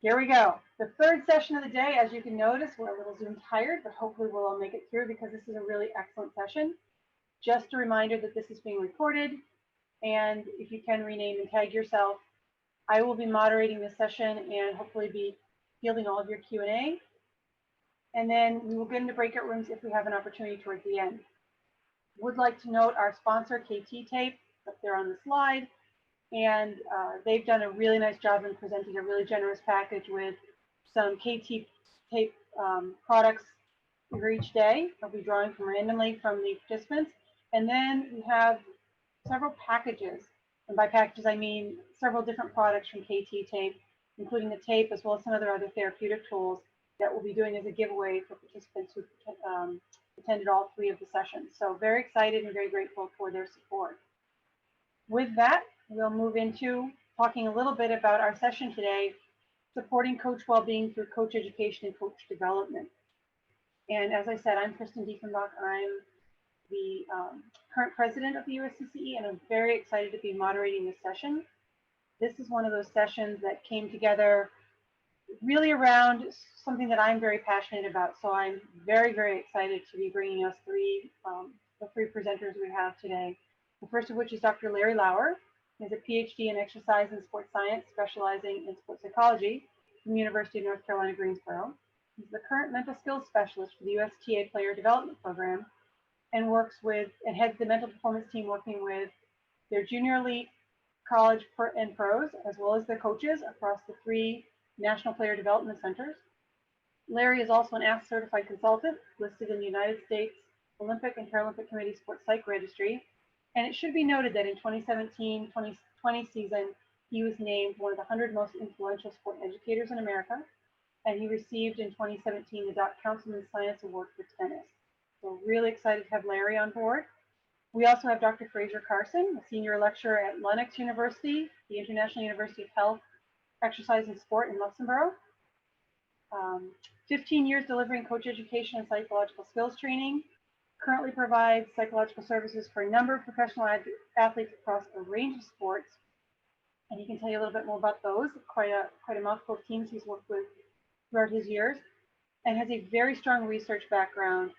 Here we go. The third session of the day. As you can notice, we're a little Zoom tired, but hopefully we'll all make it through because this is a really excellent session. Just a reminder that this is being recorded, and if you can rename and tag yourself, I will be moderating this session and hopefully be fielding all of your Q&A. And then we will get into breakout rooms if we have an opportunity towards the end. Would like to note our sponsor, KT Tape, up there on the slide. And they've done a really nice job in presenting a really generous package with some KT Tape products for each day. I'll be drawing from randomly from the participants. And then we have several packages. And by packages, I mean several different products from KT Tape, including the tape as well as some other therapeutic tools that we'll be doing as a giveaway for participants who attended all 3 of the sessions. So very excited and very grateful for their support. With that, we'll move into talking a little bit about our session today, supporting coach well-being through coach education and coach development. And as I said, I'm Kristen Dieffenbach. I'm the current president of the USCCE, and I'm very excited to be moderating this session. This is one of those sessions that came together really around something that I'm very passionate about. So I'm very, very excited to be bringing us the 3 presenters we have today. The first of which is Dr. Larry Lauer. He's a PhD in exercise and sports science, specializing in sports psychology from the University of North Carolina, Greensboro. He's the current mental skills specialist for the USTA Player Development Program and works with and heads the mental performance team working with their junior elite, college and pros, as well as their coaches across the 3 National Player Development Centers. Larry is also an ASK certified consultant listed in the United States Olympic and Paralympic Committee Sports Psych Registry. And it should be noted that in 2017-2020 season, he was named one of the 100 most influential sport educators in America. And he received in 2017 the Doc Councilman Science Award for tennis. So really excited to have Larry on board. We also have Dr. Fraser Carson, a senior lecturer at LUNEX University, the International University of Health, Exercise and Sport in Luxembourg. 15 years delivering coach education and psychological skills training. Currently provides psychological services for a number of professional athletes across a range of sports. And he can tell you a little bit more about those. Quite a mouthful of teams he's worked with throughout his years, and has a very strong research background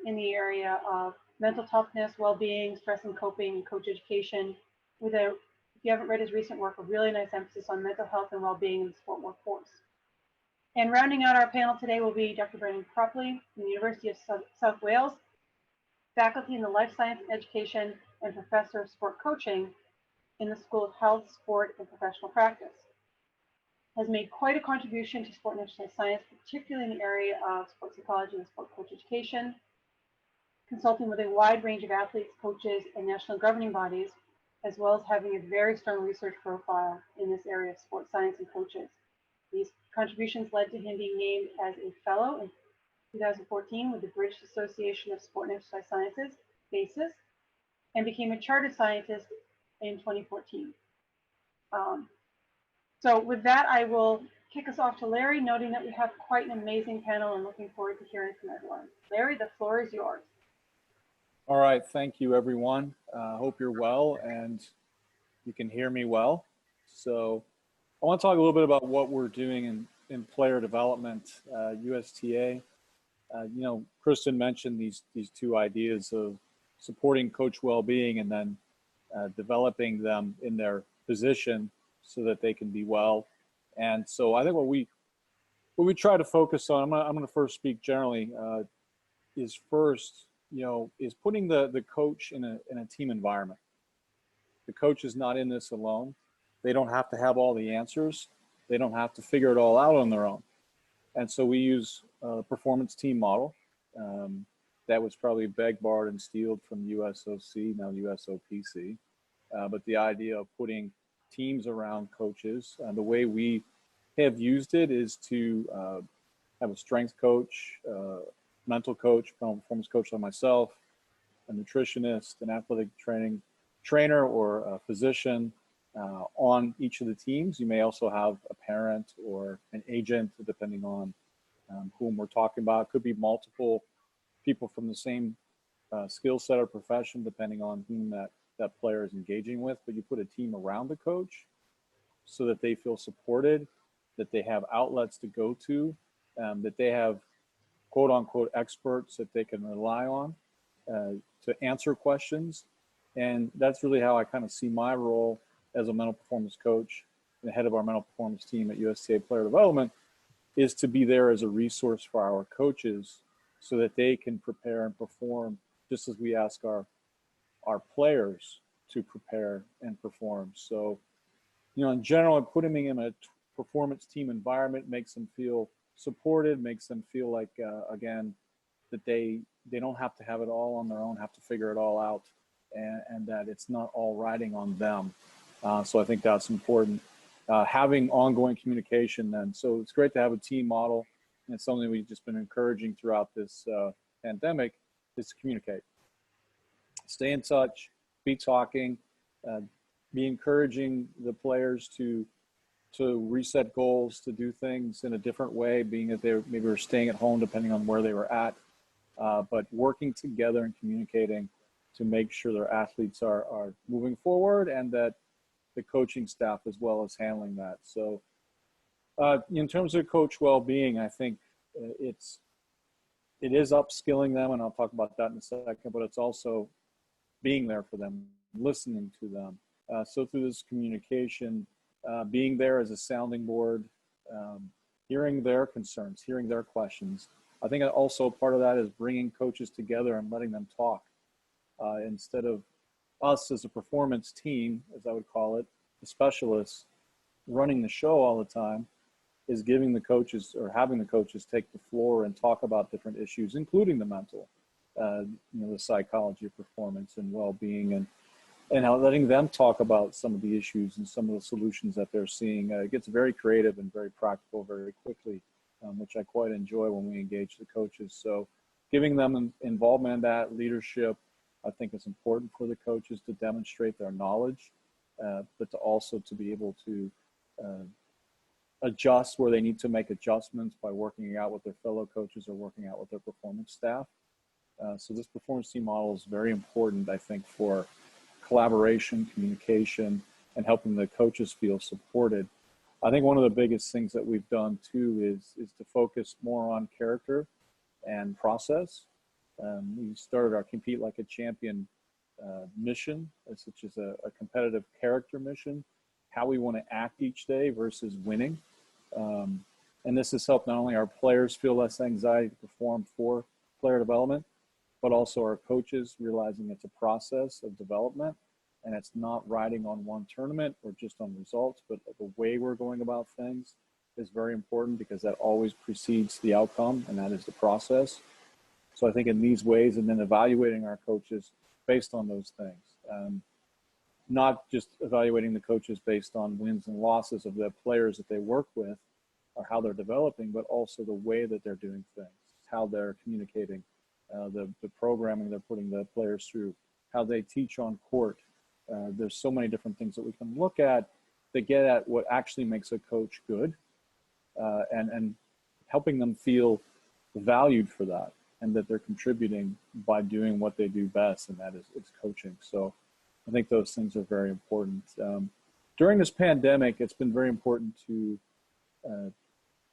in the area of mental toughness, well-being, stress and coping, and coach education, with if you haven't read his recent work, a really nice emphasis on mental health and well-being in the sport workforce. And rounding out our panel today will be Dr. Brendan Cropley from the University of South Wales, faculty in the Life Science Education and professor of sport coaching in the School of Health, Sport, and Professional Practice. Has made quite a contribution to sport and exercise science, particularly in the area of sports psychology and sport coach education, consulting with a wide range of athletes, coaches, and national governing bodies, as well as having a very strong research profile in this area of sports science and coaches. These contributions led to him being named as a fellow in 2014 with the British Association of Sport and Exercise Sciences, BASIS, and became a chartered scientist in 2014. So with that, I will kick us off to Larry, noting that we have quite an amazing panel and looking forward to hearing from everyone. Larry, the floor is yours. All right, thank you everyone. Hope you're well and you can hear me well. So I want to talk a little bit about what we're doing in player development, USTA. Kristen mentioned these 2 ideas of supporting coach well-being and then developing them in their position so that they can be well. And so I think what we try to focus on, I'm going to first speak generally, is putting the coach in a team environment. The coach is not in this alone. They don't have to have all the answers. They don't have to figure it all out on their own. And so we use a performance team model that was probably begged, borrowed, and stealed from USOC, now USOPC. But the idea of putting teams around coaches, the way we have used it is to have a strength coach, mental coach, performance coach like myself, a nutritionist, an athletic trainer, or a physician on each of the teams. You may also have a parent or an agent, depending on whom we're talking about. It could be multiple people from the same skill set or profession, depending on whom that player is engaging with. But you put a team around the coach so that they feel supported that they have outlets to go to, that they have quote unquote experts that they can rely on to answer questions. And that's really how I kind of see my role as a mental performance coach and the head of our mental performance team at USCCE Player Development, is to be there as a resource for our coaches so that they can prepare and perform just as we ask our players to prepare and perform. So, you know, in general, putting them in a performance team environment makes them feel supported, makes them feel like, again, that they don't have to have it all on their own, have to figure it all out, and that it's not all riding on them. So I think that's important. Having ongoing communication then. So it's great to have a team model, and it's something we've just been encouraging throughout this pandemic, is to communicate. Stay in touch, be talking, be encouraging the players to reset goals, to do things in a different way, being that they maybe were staying at home depending on where they were at, but working together and communicating to make sure their athletes are moving forward, and that the coaching staff as well is handling that. So in terms of coach well-being, I think it is upskilling them, and I'll talk about that in a second, but it's also being there for them, listening to them. So through this communication, being there as a sounding board, hearing their concerns, hearing their questions. I think also part of that is bringing coaches together and letting them talk. Instead of us as a performance team, as I would call it, the specialists running the show all the time, is giving the coaches, or having the coaches take the floor and talk about different issues, including the mental, the psychology of performance and well-being, and how letting them talk about some of the issues and some of the solutions that they're seeing. It gets very creative and very practical very quickly, which I quite enjoy when we engage the coaches. So giving them involvement in that, leadership, I think it's important for the coaches to demonstrate their knowledge, but to also to be able to adjust where they need to make adjustments by working out with their fellow coaches or working out with their performance staff. So this performance team model is very important, I think, for collaboration, communication, and helping the coaches feel supported. I think one of the biggest things that we've done too is to focus more on character and process. We started our Compete Like a Champion mission, such as a competitive character mission, how we want to act each day versus winning. And this has helped not only our players feel less anxiety to perform for player development, but also our coaches realizing it's a process of development, and it's not riding on one tournament or just on results, but the way we're going about things is very important, because that always precedes the outcome, and that is the process. So I think in these ways, and then evaluating our coaches based on those things, not just evaluating the coaches based on wins and losses of the players that they work with or how they're developing, but also the way that they're doing things, how they're communicating, the programming they're putting the players through, how they teach on court. There's so many different things that we can look at that get at what actually makes a coach good, and helping them feel valued for that, and that they're contributing by doing what they do best, and that is coaching. So I think those things are very important. During this pandemic, it's been very important to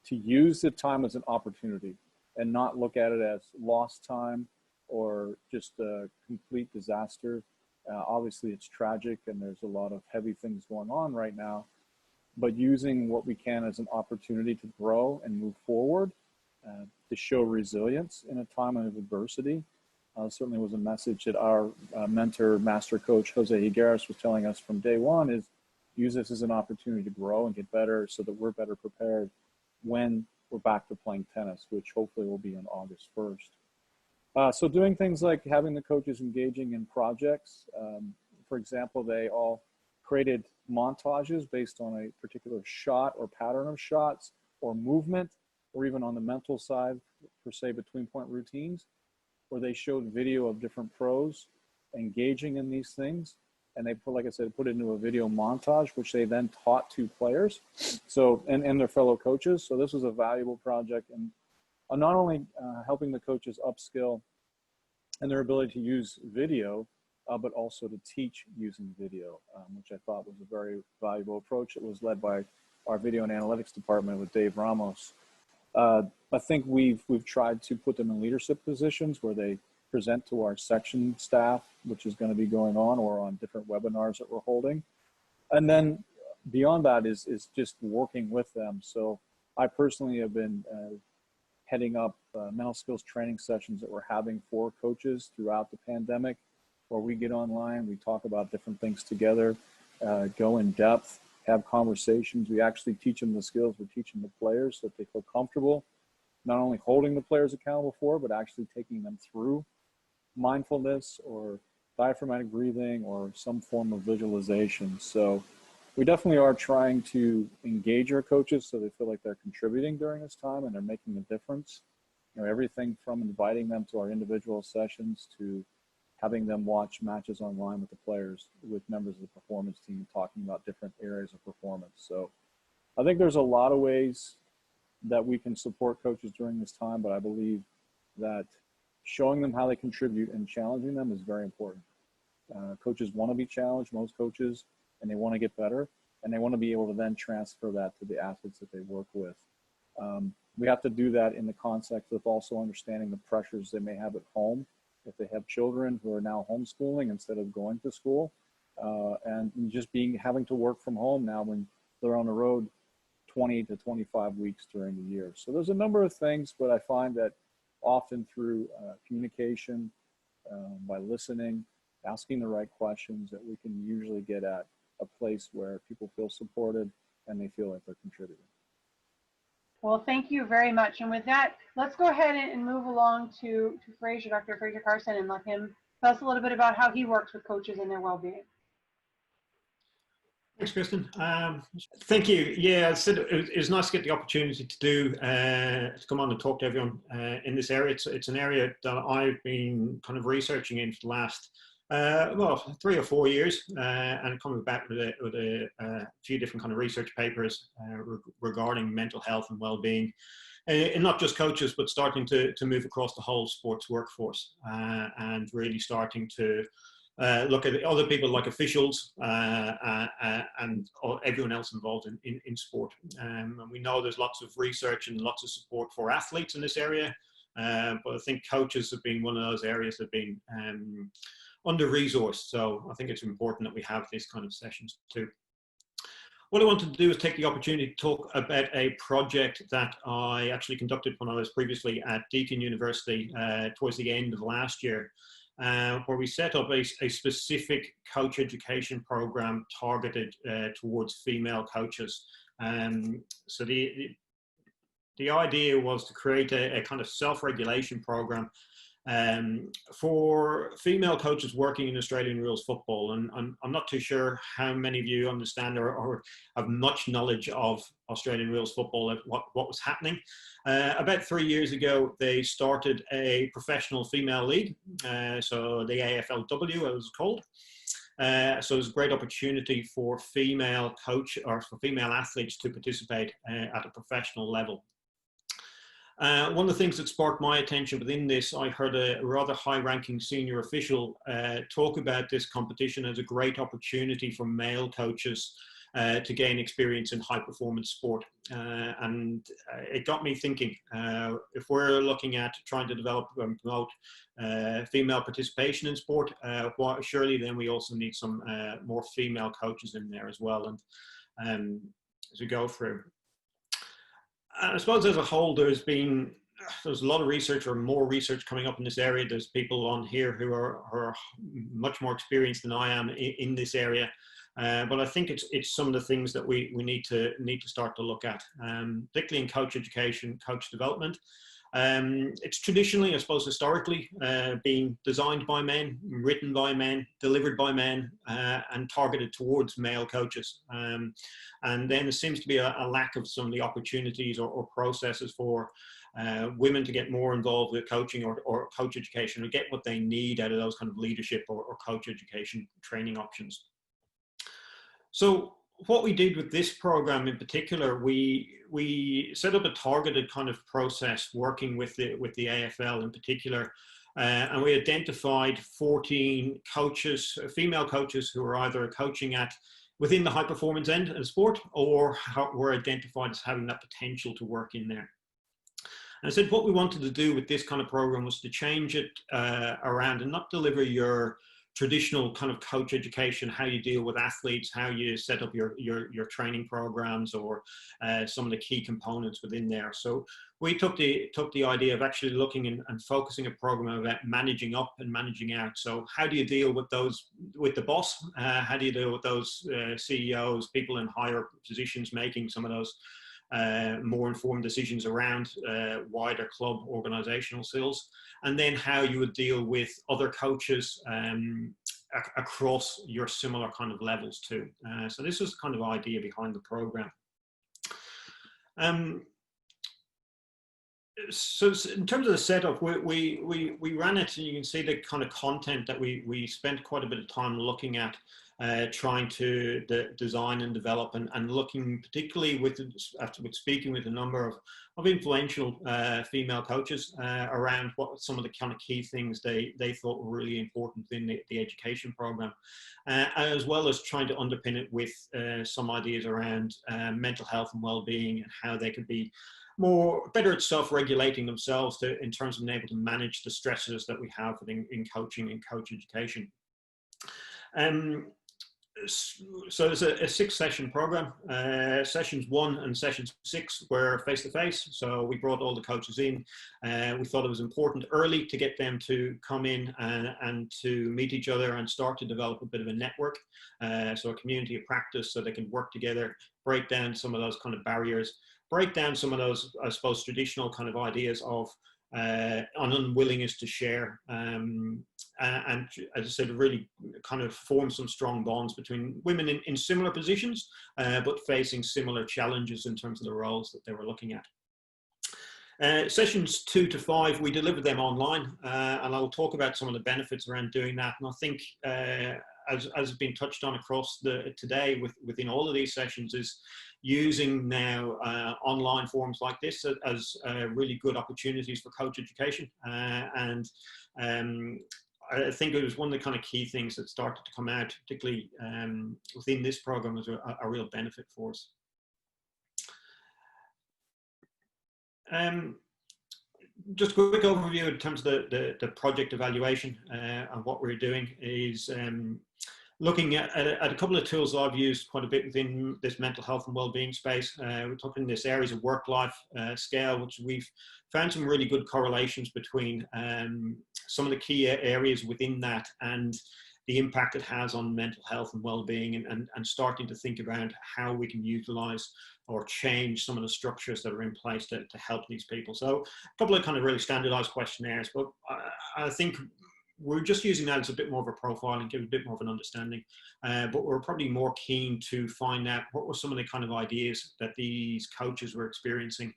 use the time as an opportunity and not look at it as lost time or just a complete disaster. Obviously, it's tragic, and there's a lot of heavy things going on right now, but using what we can as an opportunity to grow and move forward, to show resilience in a time of adversity. Certainly was a message that our mentor, master coach, Jose Higueras, was telling us from day one, is use this as an opportunity to grow and get better so that we're better prepared when we're back to playing tennis, which hopefully will be on August 1st. So doing things like having the coaches engaging in projects. For example, they all created montages based on a particular shot or pattern of shots or movement, or even on the mental side, per se, between point routines, where they showed video of different pros engaging in these things. And they put, like I said, put it into a video montage, which they then taught to players, so and their fellow coaches. So this was a valuable project, and not only helping the coaches upskill and their ability to use video, but also to teach using video, which I thought was a very valuable approach. It was led by our video and analytics department with Dave Ramos. I think we've tried to put them in leadership positions where they present to our section staff, which is going to be going on, or on different webinars that we're holding. And then beyond that is just working with them. So I personally have been heading up mental skills training sessions that we're having for coaches throughout the pandemic, where we get online, we talk about different things together, go in depth, have conversations. We actually teach them the skills we're teaching the players so that they feel comfortable, not only holding the players accountable for, but actually taking them through mindfulness or diaphragmatic breathing or some form of visualization. So we definitely are trying to engage our coaches so they feel like they're contributing during this time and they're making a difference. You know, everything from inviting them to our individual sessions to having them watch matches online with the players, with members of the performance team, talking about different areas of performance. So I think there's a lot of ways that we can support coaches during this time, but I believe that showing them how they contribute and challenging them is very important. Coaches want to be challenged, most coaches, and they want to get better, and they want to be able to then transfer that to the athletes that they work with. We have to do that in the context of also understanding the pressures they may have at home if they have children who are now homeschooling instead of going to school, and just having to work from home now when they're on the road 20 to 25 weeks during the year. So there's a number of things, but I find that often through communication, by listening, asking the right questions, that we can usually get at a place where people feel supported and they feel like they're contributing. Well, thank you very much. And with that, let's go ahead and move along to Fraser, Dr. Fraser Carson, and let him tell us a little bit about how he works with coaches and their well-being. Thanks, Kristen. Thank you. Yeah, it was nice to get the opportunity to come on and talk to everyone in this area. It's an area that I've been kind of researching in for the last, 3 or 4 years, and coming back with a few different kind of research papers regarding mental health and well-being, and not just coaches, but starting to move across the whole sports workforce, and really starting to look at other people like officials and everyone else involved in sport. And we know there's lots of research and lots of support for athletes in this area, but I think coaches have been one of those areas that have been under-resourced. So I think it's important that we have these kind of sessions too. What I wanted to do is take the opportunity to talk about a project that I actually conducted when I was previously at Deakin University towards the end of last year, where we set up a specific coach education program targeted towards female coaches. So the idea was to create a kind of self-regulation program for female coaches working in Australian rules football. And I'm not too sure how many of you understand or have much knowledge of Australian rules football, what was happening. About 3 years ago, they started a professional female league, so the AFLW, as it was called. So it was a great opportunity for female athletes to participate at a professional level. One of the things that sparked my attention within this, I heard a rather high-ranking senior official talk about this competition as a great opportunity for male coaches to gain experience in high-performance sport. And it got me thinking, if we're looking at trying to develop and promote female participation in sport, surely then we also need some more female coaches in there as well. And as we go through, I suppose as a whole, there's a lot of research or more research coming up in this area. There's people on here who are much more experienced than I am in this area. But I think it's some of the things that we need to start to look at, particularly in coach education, coach development. It's traditionally, I suppose, historically been designed by men, written by men, delivered by men, and targeted towards male coaches. And then there seems to be a lack of some of the opportunities or processes for women to get more involved with coaching or coach education, or get what they need out of those kind of leadership or coach education training options. So what we did with this program in particular, we set up a targeted kind of process working with the AFL in particular, and we identified 14 coaches, female coaches, who are either coaching at within the high performance end of sport, or were identified as having that potential to work in there. And I said what we wanted to do with this kind of program was to change it around and not deliver your traditional kind of coach education, how you deal with athletes, how you set up your training programs, or some of the key components within there. So we took the idea of actually looking and focusing a program about managing up and managing out. So how do you deal with those, with the boss? How do you deal with those CEOs, people in higher positions making some of those more informed decisions around wider club organizational skills, and then how you would deal with other coaches across your similar kind of levels too. So this was the kind of idea behind the program. So in terms of the setup, we ran it, and you can see the kind of content that we spent quite a bit of time looking at, trying to design and develop, and looking particularly with speaking with a number of influential female coaches around what some of the kind of key things they thought were really important in the education program, as well as trying to underpin it with some ideas around mental health and well-being, and how they could be better at self-regulating themselves in terms of being able to manage the stresses that we have in coaching and coach education. So it's a 6-session program. Sessions 1 and sessions 6 were face-to-face. So we brought all the coaches in. We thought it was important early to get them to come in and to meet each other and start to develop a bit of a network. So a community of practice, so they can work together, break down some of those kind of barriers, break down some of those, I suppose, traditional kind of ideas of an unwillingness to share, and as I said, really kind of form some strong bonds between women in similar positions, but facing similar challenges in terms of the roles that they were looking at. Sessions 2 to 5, we delivered them online, and I'll talk about some of the benefits around doing that. And I think, as has been touched on across today within all of these sessions, is using now online forums like this as really good opportunities for coach education. And I think it was one of the kind of key things that started to come out, particularly within this program, as a real benefit for us. Just a quick overview in terms of the project evaluation, and what we're doing is looking at a couple of tools that I've used quite a bit within this mental health and well-being space. We're talking this areas of work-life scale, which we've found some really good correlations between some of the key areas within that and the impact it has on mental health and well-being, and starting to think about how we can utilize or change some of the structures that are in place to help these people. So a couple of kind of really standardized questionnaires, but I think we're just using that as a bit more of a profile and give a bit more of an understanding. But we're probably more keen to find out what were some of the kind of ideas that these coaches were experiencing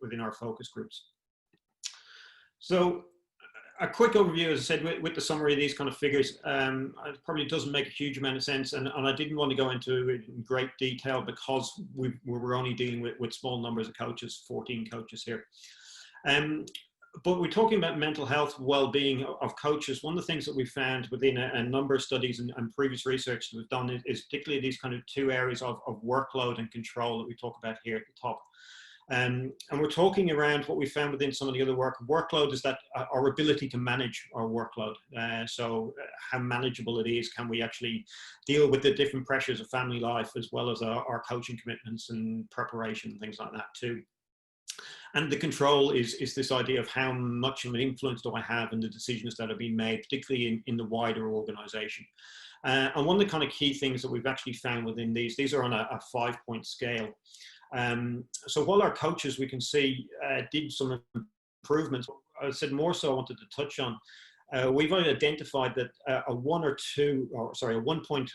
within our focus groups. So a quick overview, as I said, with the summary of these kind of figures, it probably doesn't make a huge amount of sense. And I didn't want to go into it in great detail because we were only dealing with small numbers of coaches, 14 coaches here. But we're talking about mental health, well-being of coaches. One of the things that we found within a number of studies and previous research that we've done is particularly these kind of two areas of workload and control that we talk about here at the top. And we're talking around what we found within some of the other work. Workload is that our ability to manage our workload. So how manageable it is, can we actually deal with the different pressures of family life, as well as our coaching commitments and preparation and things like that too. And the control is this idea of how much of an influence do I have in the decisions that are being made, particularly in the wider organization. And one of the kind of key things that we've actually found within these are on a 5-point scale. So while our coaches, we can see, did some improvements, I said more so I wanted to touch on, we've identified that a 1-point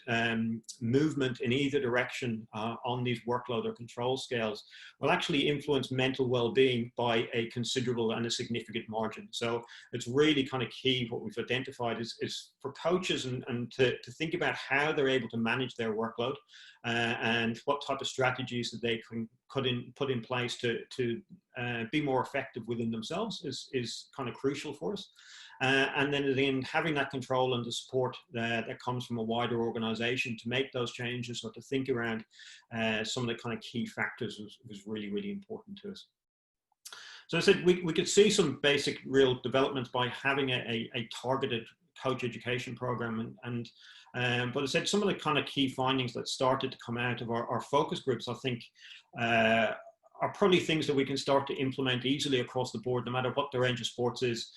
movement in either direction on these workload or control scales will actually influence mental well-being by a considerable and a significant margin. So it's really kind of key. What we've identified is for coaches and to think about how they're able to manage their workload, and what type of strategies that they can put in place to be more effective within themselves is kind of crucial for us. And then again, having that control and the support that comes from a wider organization to make those changes or to think around some of the kind of key factors was really, really important to us. So I said we could see some basic real developments by having a targeted coach education program. But I said some of the kind of key findings that started to come out of our focus groups, I think, are probably things that we can start to implement easily across the board, no matter what the range of sports is,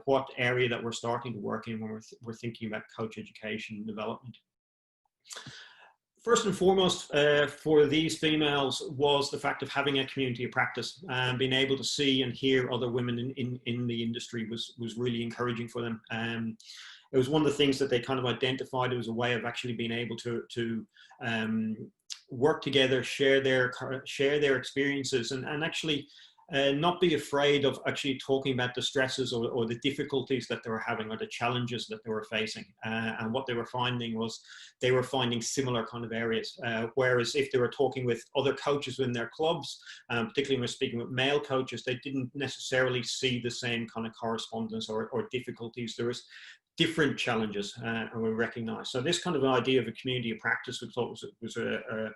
what area that we're starting to work in when we're thinking about coach education and development. First and foremost, for these females was the fact of having a community of practice and being able to see and hear other women in the industry was really encouraging for them. It was one of the things that they kind of identified. It was a way of actually being able to work together, share their experiences, and actually not be afraid of actually talking about the stresses or the difficulties that they were having or the challenges that they were facing. And what they were finding was they were finding similar kind of areas. Whereas if they were talking with other coaches in their clubs, particularly when we're speaking with male coaches, they didn't necessarily see the same kind of correspondence or difficulties. There was different challenges, and we recognize. So this kind of idea of a community of practice we thought was a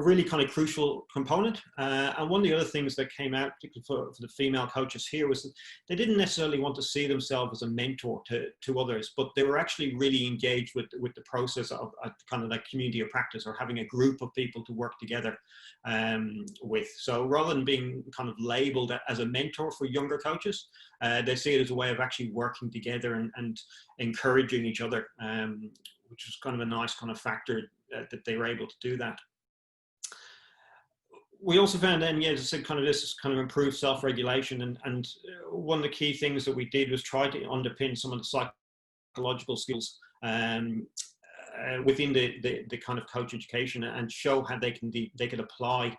really kind of crucial component. And one of the other things that came out, particularly for the female coaches here, was that they didn't necessarily want to see themselves as a mentor to others, but they were actually really engaged with the process of kind of that community of practice, or having a group of people to work together with. So rather than being kind of labeled as a mentor for younger coaches, they see it as a way of actually working together and encouraging each other, which was kind of a nice kind of factor that they were able to do that. We also found then, yeah, as I said, kind of this kind of improved self-regulation, and one of the key things that we did was try to underpin some of the psychological skills within the kind of coach education, and show how they could apply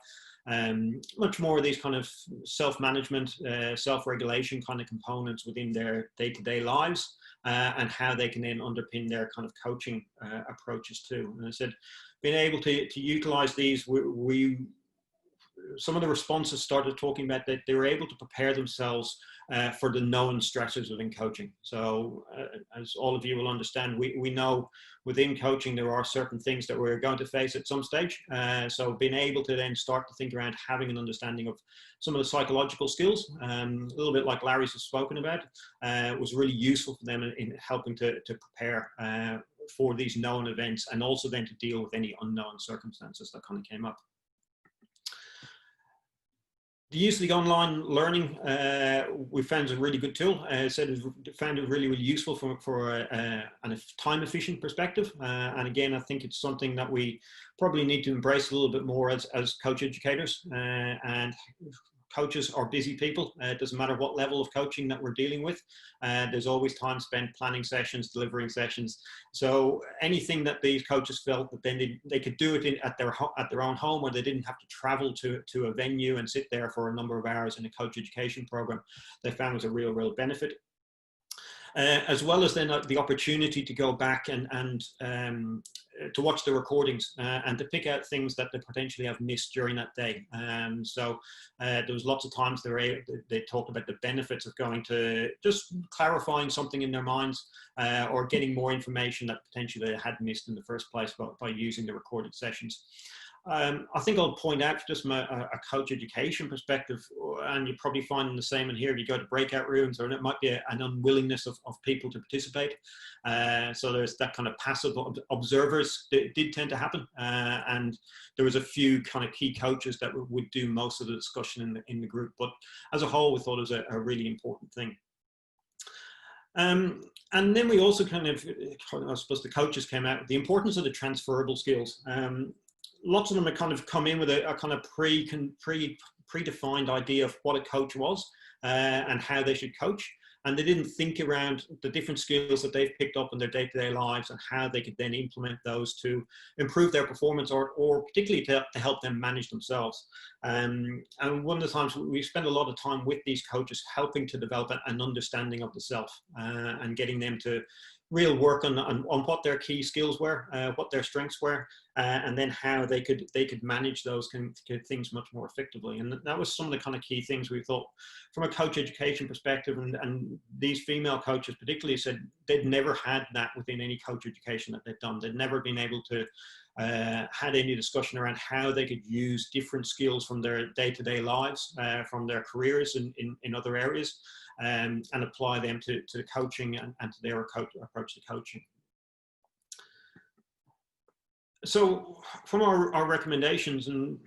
much more of these kind of self-management, self-regulation kind of components within their day-to-day lives, and how they can then underpin their kind of coaching approaches too. And I said, being able to utilize these, some of the responses started talking about that they were able to prepare themselves for the known stresses within coaching. So as all of you will understand, we know within coaching there are certain things that we're going to face at some stage. So being able to then start to think around having an understanding of some of the psychological skills, a little bit like Larry's has spoken about, was really useful for them in helping to prepare for these known events, and also then to deal with any unknown circumstances that kind of came up. The use of the online learning, we found is a really good tool. Found it really, really useful for a time efficient perspective. And again, I think it's something that we probably need to embrace a little bit more as coach educators. And coaches are busy people. It doesn't matter what level of coaching that we're dealing with. There's always time spent planning sessions, delivering sessions. So anything that these coaches felt that then they could do it at their own home, where they didn't have to travel to a venue and sit there for a number of hours in a coach education program, they found was a real benefit. As well as then the opportunity to go back and to watch the recordings and to pick out things that they potentially have missed during that day. So there was lots of times they talked about the benefits of going to just clarifying something in their minds, or getting more information that potentially they had missed in the first place by using the recorded sessions. I think I'll point out just from a coach education perspective, and you're probably finding the same in here, if you go to breakout rooms, or it might be an unwillingness of people to participate. So there's that kind of passive observers that did tend to happen. And there was a few kind of key coaches that would do most of the discussion in the group. But as a whole, we thought it was a really important thing. And then we also kind of, I suppose the coaches came out with the importance of the transferable skills. Lots of them had kind of come in with a kind of predefined idea of what a coach was and how they should coach. And they didn't think around the different skills that they've picked up in their day-to-day lives and how they could then implement those to improve their performance, or particularly to help them manage themselves. And one of the times we spend a lot of time with these coaches helping to develop an understanding of the self, and getting them to real work on what their key skills were, what their strengths were, and then how they could manage those things much more effectively. And that was some of the kind of key things we thought from a coach education perspective. And these female coaches particularly said they'd never had that within any coach education that they'd done. They'd never been able to had any discussion around how they could use different skills from their day-to-day lives, from their careers in other areas, and apply them to coaching and to their approach to coaching. So from our recommendations, and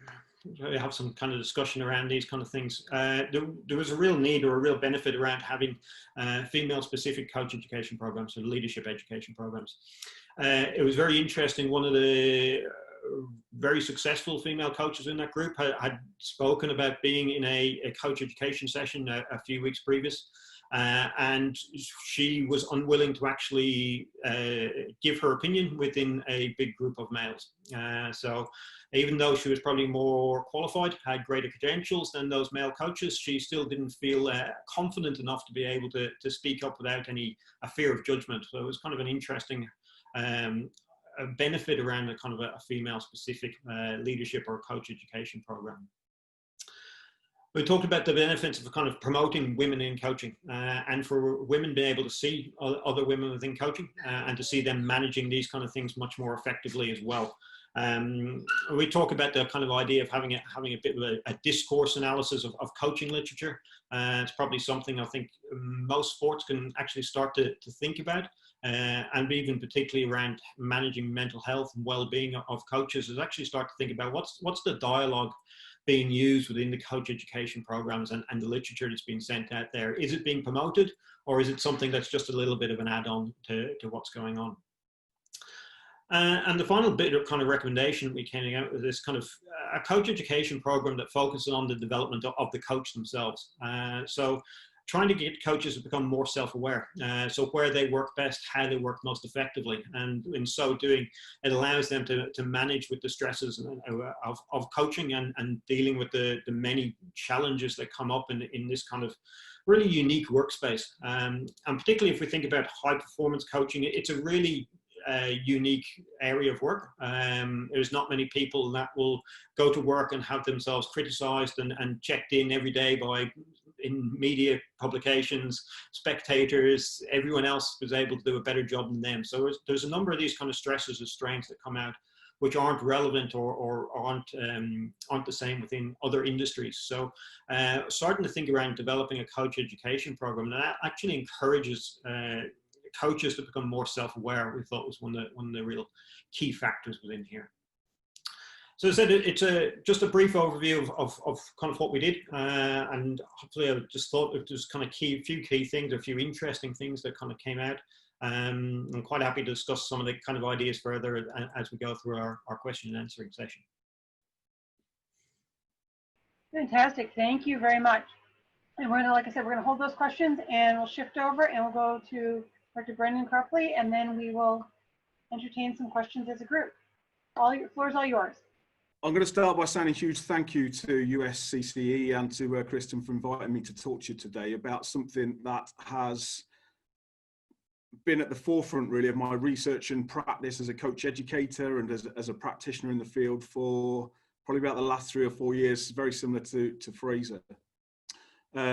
we have some kind of discussion around these kind of things, there was a real need or a real benefit around having female-specific coach education programs, so leadership education programs. It was very interesting. One of the very successful female coaches in that group had spoken about being in a coach education session a few weeks previous. And she was unwilling to actually give her opinion within a big group of males. So even though she was probably more qualified, had greater credentials than those male coaches, she still didn't feel confident enough to be able to speak up without a fear of judgment. So it was kind of an interesting a benefit around a kind of a female-specific leadership or coach education program. We talked about the benefits of kind of promoting women in coaching, and for women being able to see other women within coaching and to see them managing these kind of things much more effectively as well. We talk about the kind of idea of having a bit of a discourse analysis of coaching literature. It's probably something I think most sports can actually start to think about, and even particularly around managing mental health and well-being of coaches, is actually start to think about what's the dialogue being used within the coach education programs and the literature that's being sent out there. Is it being promoted, or is it something that's just a little bit of an add-on to what's going on? And the final bit of kind of recommendation we came out with is kind of a coach education program that focuses on the development of the coach themselves. So trying to get coaches to become more self-aware, so where they work best, how they work most effectively, and in so doing, it allows them to manage with the stresses of coaching and dealing with the many challenges that come up in this kind of really unique workspace. And particularly if we think about high-performance coaching, it's a really unique area of work. There's not many people that will go to work and have themselves criticized and checked in every day in media publications, spectators, everyone else was able to do a better job than them. So there's a number of these kind of stresses and strains that come out which aren't relevant or aren't the same within other industries. So starting to think around developing a coach education program that actually encourages coaches to become more self-aware, we thought was one of the real key factors within here. So I said it's just a brief overview of kind of what we did, and hopefully I just thought it was kind of few key things, a few interesting things that kind of came out. I'm quite happy to discuss some of the kind of ideas further as we go through our question and answering session. Fantastic, thank you very much. And we're gonna, like I said, we're gonna hold those questions and we'll shift over and we'll go to Dr. Brendan Cropley, and then we will entertain some questions as a group. Floor is all yours. I'm going to start by saying a huge thank you to USCCE and to Kristen for inviting me to talk to you today about something that has been at the forefront really of my research and practice as a coach educator and as a practitioner in the field for probably about the last 3 or 4 years, very similar to Fraser.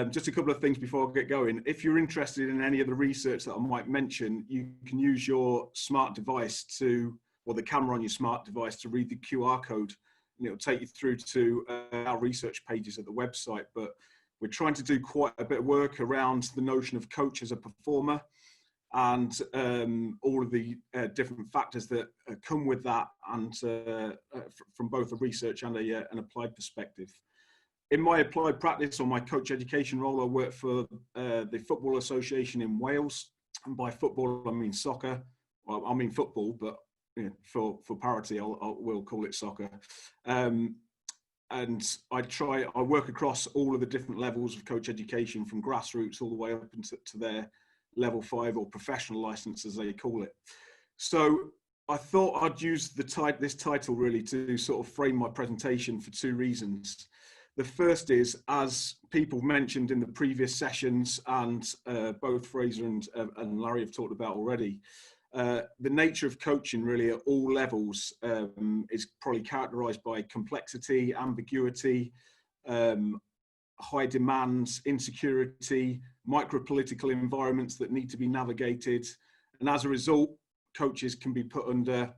Just a couple of things before I get going. If you're interested in any of the research that I might mention, you can use your smart device or the camera on your smart device to read the QR code, and it'll take you through to our research pages at the website. But we're trying to do quite a bit of work around the notion of coach as a performer and all of the different factors that come with that, and from both a research and an applied perspective. In my applied practice or my coach education role, I work for the Football Association in Wales. And by football, I mean soccer. Well, I mean football, but you know, for parity, we'll call it soccer. And I work across all of the different levels of coach education, from grassroots all the way up into their level 5 or professional license, as they call it. So I thought I'd use this title really to sort of frame my presentation for 2 reasons. The first is, as people mentioned in the previous sessions, and both Fraser and Larry have talked about already, the nature of coaching really at all levels is probably characterized by complexity, ambiguity, high demands, insecurity, micro-political environments that need to be navigated. And as a result, coaches can be put under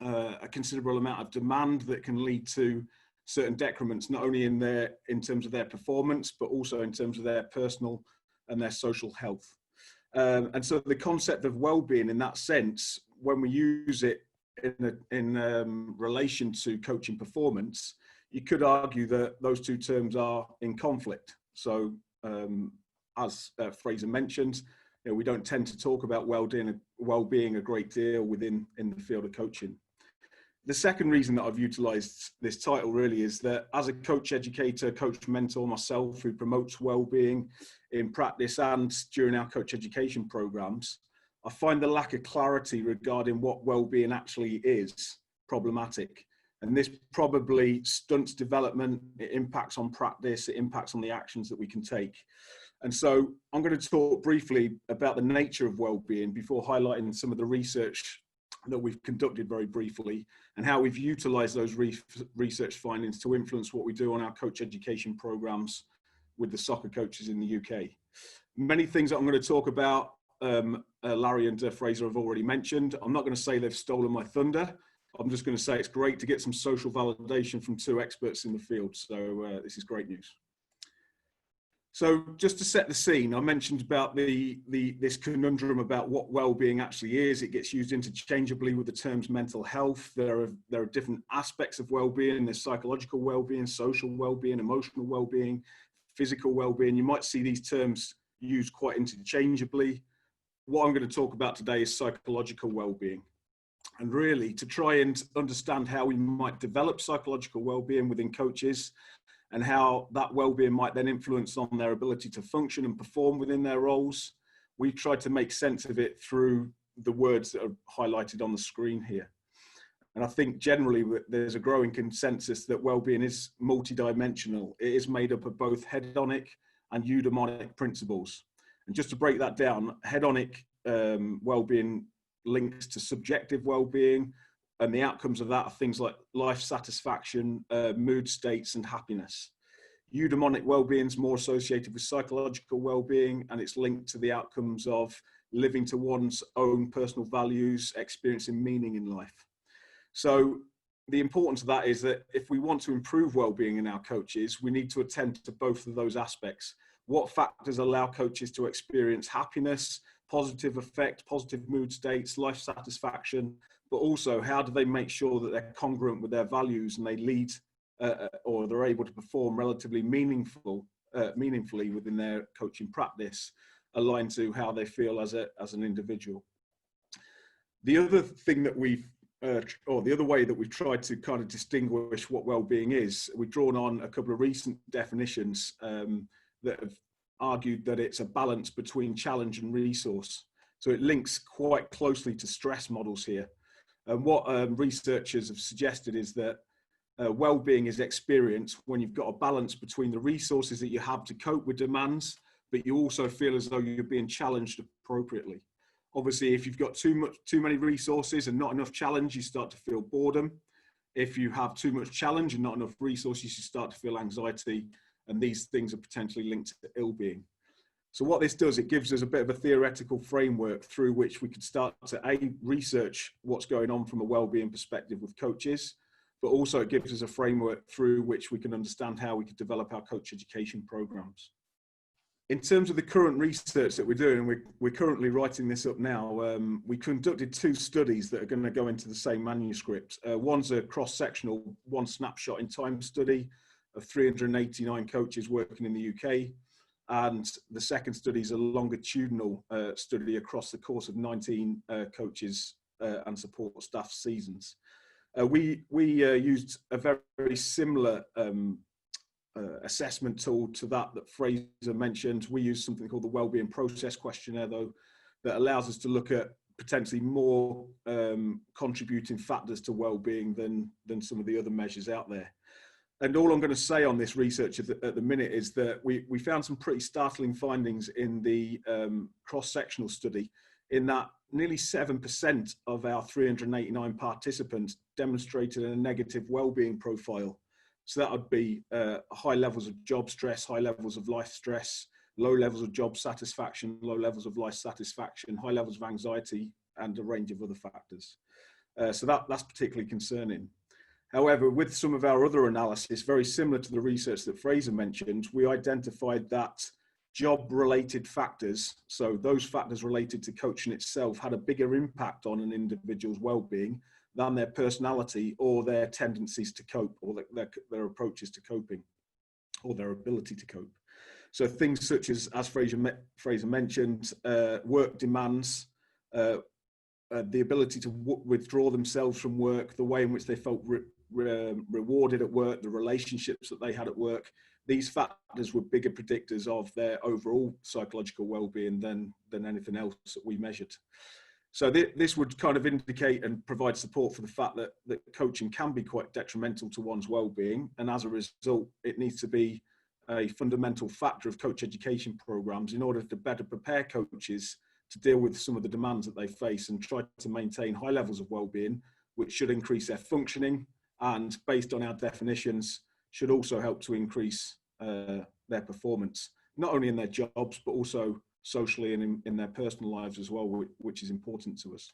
a considerable amount of demand that can lead to certain decrements, not only in terms of their performance, but also in terms of their personal and their social health. And so the concept of well-being in that sense, when we use it in relation to coaching performance, you could argue that those two terms are in conflict. So as Fraser mentioned, we don't tend to talk about well-being a great deal in the field of coaching. The second reason that I've utilised this title really is that as a coach educator, coach mentor myself who promotes well-being in practice and during our coach education programs, I find the lack of clarity regarding what well-being actually is problematic. And this probably stunts development, it impacts on practice, it impacts on the actions that we can take. And so I'm going to talk briefly about the nature of well-being before highlighting some of the research that we've conducted very briefly and how we've utilised those research findings to influence what we do on our coach education programs with the soccer coaches in the UK. Many things that I'm going to talk about, Larry and Fraser have already mentioned. I'm not going to say they've stolen my thunder. I'm just going to say it's great to get some social validation from two experts in the field. So this is great news. So just to set the scene, I mentioned about this conundrum about what well-being actually is. It gets used interchangeably with the terms mental health. There are different aspects of well-being. There's psychological well-being, social well-being, emotional well-being, physical well-being. You might see these terms used quite interchangeably. What I'm going to talk about today is psychological well-being. And really to try and understand how we might develop psychological well-being within coaches and how that well-being might then influence on their ability to function and perform within their roles. We've tried to make sense of it through the words that are highlighted on the screen here. And I think generally there's a growing consensus that well-being is multidimensional. It is made up of both hedonic and eudaimonic principles. And just to break that down, hedonic well-being links to subjective well-being, and the outcomes of that are things like life satisfaction, mood states, and happiness. Eudaimonic well-being is more associated with psychological well-being, and it's linked to the outcomes of living to one's own personal values, experiencing meaning in life. So the importance of that is that if we want to improve well-being in our coaches, we need to attend to both of those aspects. What factors allow coaches to experience happiness, positive effect, positive mood states, life satisfaction, but also how do they make sure that they're congruent with their values and they lead or they're able to perform relatively meaningfully within their coaching practice, aligned to how they feel as an individual. The other thing that or the other way that we've tried to kind of distinguish what well-being is, we've drawn on a couple of recent definitions that have argued that it's a balance between challenge and resource. So it links quite closely to stress models here. And what researchers have suggested is that well-being is experienced when you've got a balance between the resources that you have to cope with demands, but you also feel as though you're being challenged appropriately. Obviously, if you've got too many resources and not enough challenge, you start to feel boredom. If you have too much challenge and not enough resources, you start to feel anxiety, and these things are potentially linked to ill-being. So what this does, it gives us a bit of a theoretical framework through which we could start to research what's going on from a well-being perspective with coaches, but also it gives us a framework through which we can understand how we could develop our coach education programs. In terms of the current research that we're doing, we're currently writing this up now. We conducted 2 studies that are going to go into the same manuscript. One's a cross-sectional, one snapshot in time study of 389 coaches working in the UK. And the second study is a longitudinal study across the course of 19 coaches and support staff seasons. We used a very similar assessment tool to that Fraser mentioned. We use something called the Wellbeing Process Questionnaire, though, that allows us to look at potentially more contributing factors to well-being than some of the other measures out there. And all I'm going to say on this research at the minute is that we found some pretty startling findings in the cross-sectional study, in that nearly 7% of our 389 participants demonstrated a negative well-being profile. So that would be high levels of job stress, high levels of life stress, low levels of job satisfaction, low levels of life satisfaction, high levels of anxiety, and a range of other factors. So that's particularly concerning. However, with some of our other analysis, very similar to the research that Fraser mentioned, we identified that job-related factors, so those factors related to coaching itself, had a bigger impact on an individual's well-being than their personality or their tendencies to cope, or their approaches to coping, or their ability to cope. So things such as Fraser mentioned, work demands, the ability to withdraw themselves from work, the way in which they felt rewarded at work, the relationships that they had at work. These factors were bigger predictors of their overall psychological well-being than anything else that we measured. So this would kind of indicate and provide support for the fact that coaching can be quite detrimental to one's well-being, and as a result, it needs to be a fundamental factor of coach education programs in order to better prepare coaches to deal with some of the demands that they face and try to maintain high levels of well-being, which should increase their functioning, and based on our definitions, should also help to increase their performance, not only in their jobs, but also socially and in their personal lives as well, which is important to us.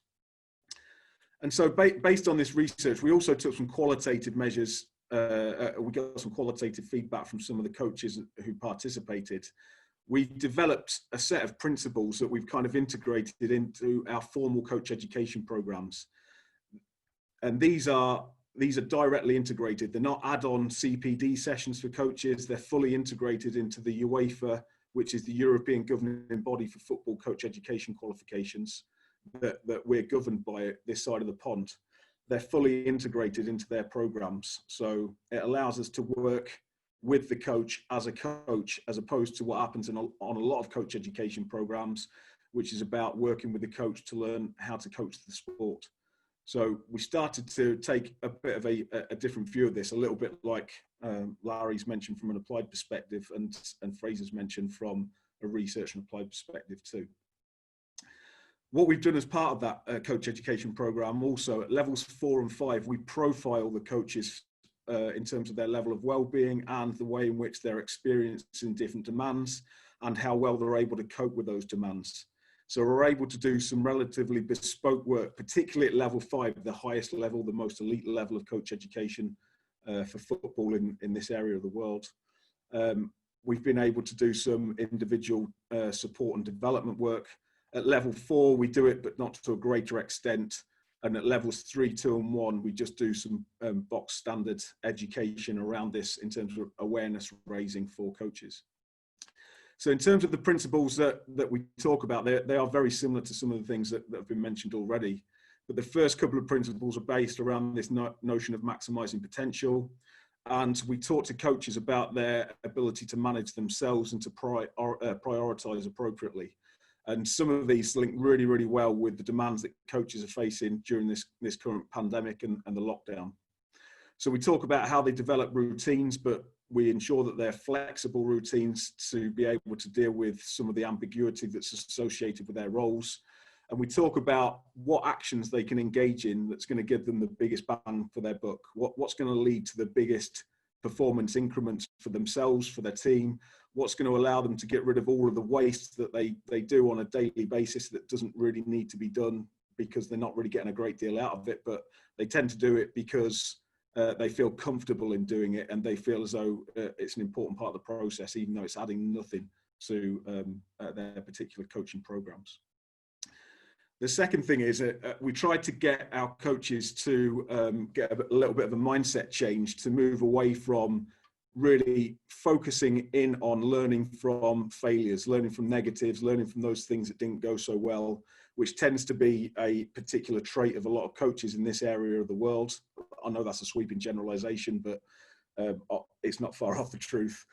And so based on this research, we also took some qualitative measures. We got some qualitative feedback from some of the coaches who participated. We developed a set of principles that we've kind of integrated into our formal coach education programs. And these are directly integrated. They're not add-on CPD sessions for coaches. They're fully integrated into the UEFA, which is the European governing body for football coach education qualifications that we're governed by this side of the pond. They're fully integrated into their programs. So it allows us to work with the coach, as opposed to what happens on a lot of coach education programs, which is about working with the coach to learn how to coach the sport. So we started to take a bit of a different view of this, a little bit like Larry's mentioned from an applied perspective, and Fraser's mentioned from a research and applied perspective too. What we've done as part of that coach education program, also at levels 4 and 5, we profile the coaches in terms of their level of well-being and the way in which they're experiencing different demands and how well they're able to cope with those demands. So we're able to do some relatively bespoke work, particularly at level 5, the highest level, the most elite level of coach education for football in this area of the world. We've been able to do some individual support and development work. At level 4, we do it, but not to a greater extent. And at levels 3, 2, and 1, we just do some box standard education around this in terms of awareness raising for coaches. So in terms of the principles that we talk about, they are very similar to some of the things that have been mentioned already. But the first couple of principles are based around this notion of maximizing potential. And we talk to coaches about their ability to manage themselves and to prioritize appropriately. And some of these link really, really well with the demands that coaches are facing during this current pandemic and the lockdown. So we talk about how they develop routines, but we ensure that they're flexible routines to be able to deal with some of the ambiguity that's associated with their roles. And we talk about what actions they can engage in that's going to give them the biggest bang for their buck, what's going to lead to the biggest performance increments for themselves, for their team, what's going to allow them to get rid of all of the waste that they do on a daily basis that doesn't really need to be done because they're not really getting a great deal out of it, but they tend to do it because they feel comfortable in doing it and they feel as though it's an important part of the process, even though it's adding nothing to their particular coaching programs. The second thing is we tried to get our coaches to get a little bit of a mindset change, to move away from really focusing in on learning from failures, learning from negatives, learning from those things that didn't go so well, which tends to be a particular trait of a lot of coaches in this area of the world. I know that's a sweeping generalization, but it's not far off the truth.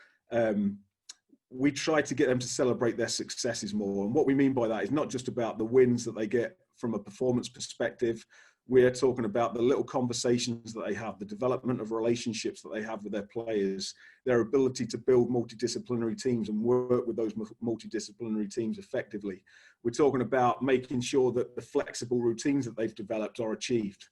We try to get them to celebrate their successes more. And what we mean by that is not just about the wins that they get from a performance perspective. we're talking about the little conversations that they have, the development of relationships that they have with their players, their ability to build multidisciplinary teams and work with those multidisciplinary teams effectively. We're talking about making sure that the flexible routines that they've developed are achieved.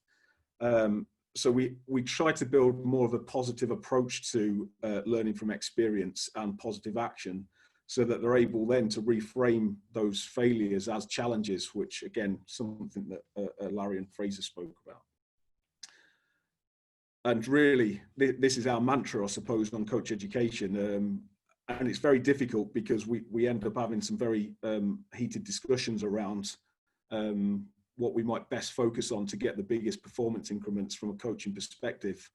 So we try to build more of a positive approach to learning from experience and positive action, so that they're able then to reframe those failures as challenges, which again, something that Larry and Fraser spoke about. And really, this is our mantra, I suppose, on coach education. And it's very difficult because we end up having some very heated discussions around what we might best focus on to get the biggest performance increments from a coaching perspective.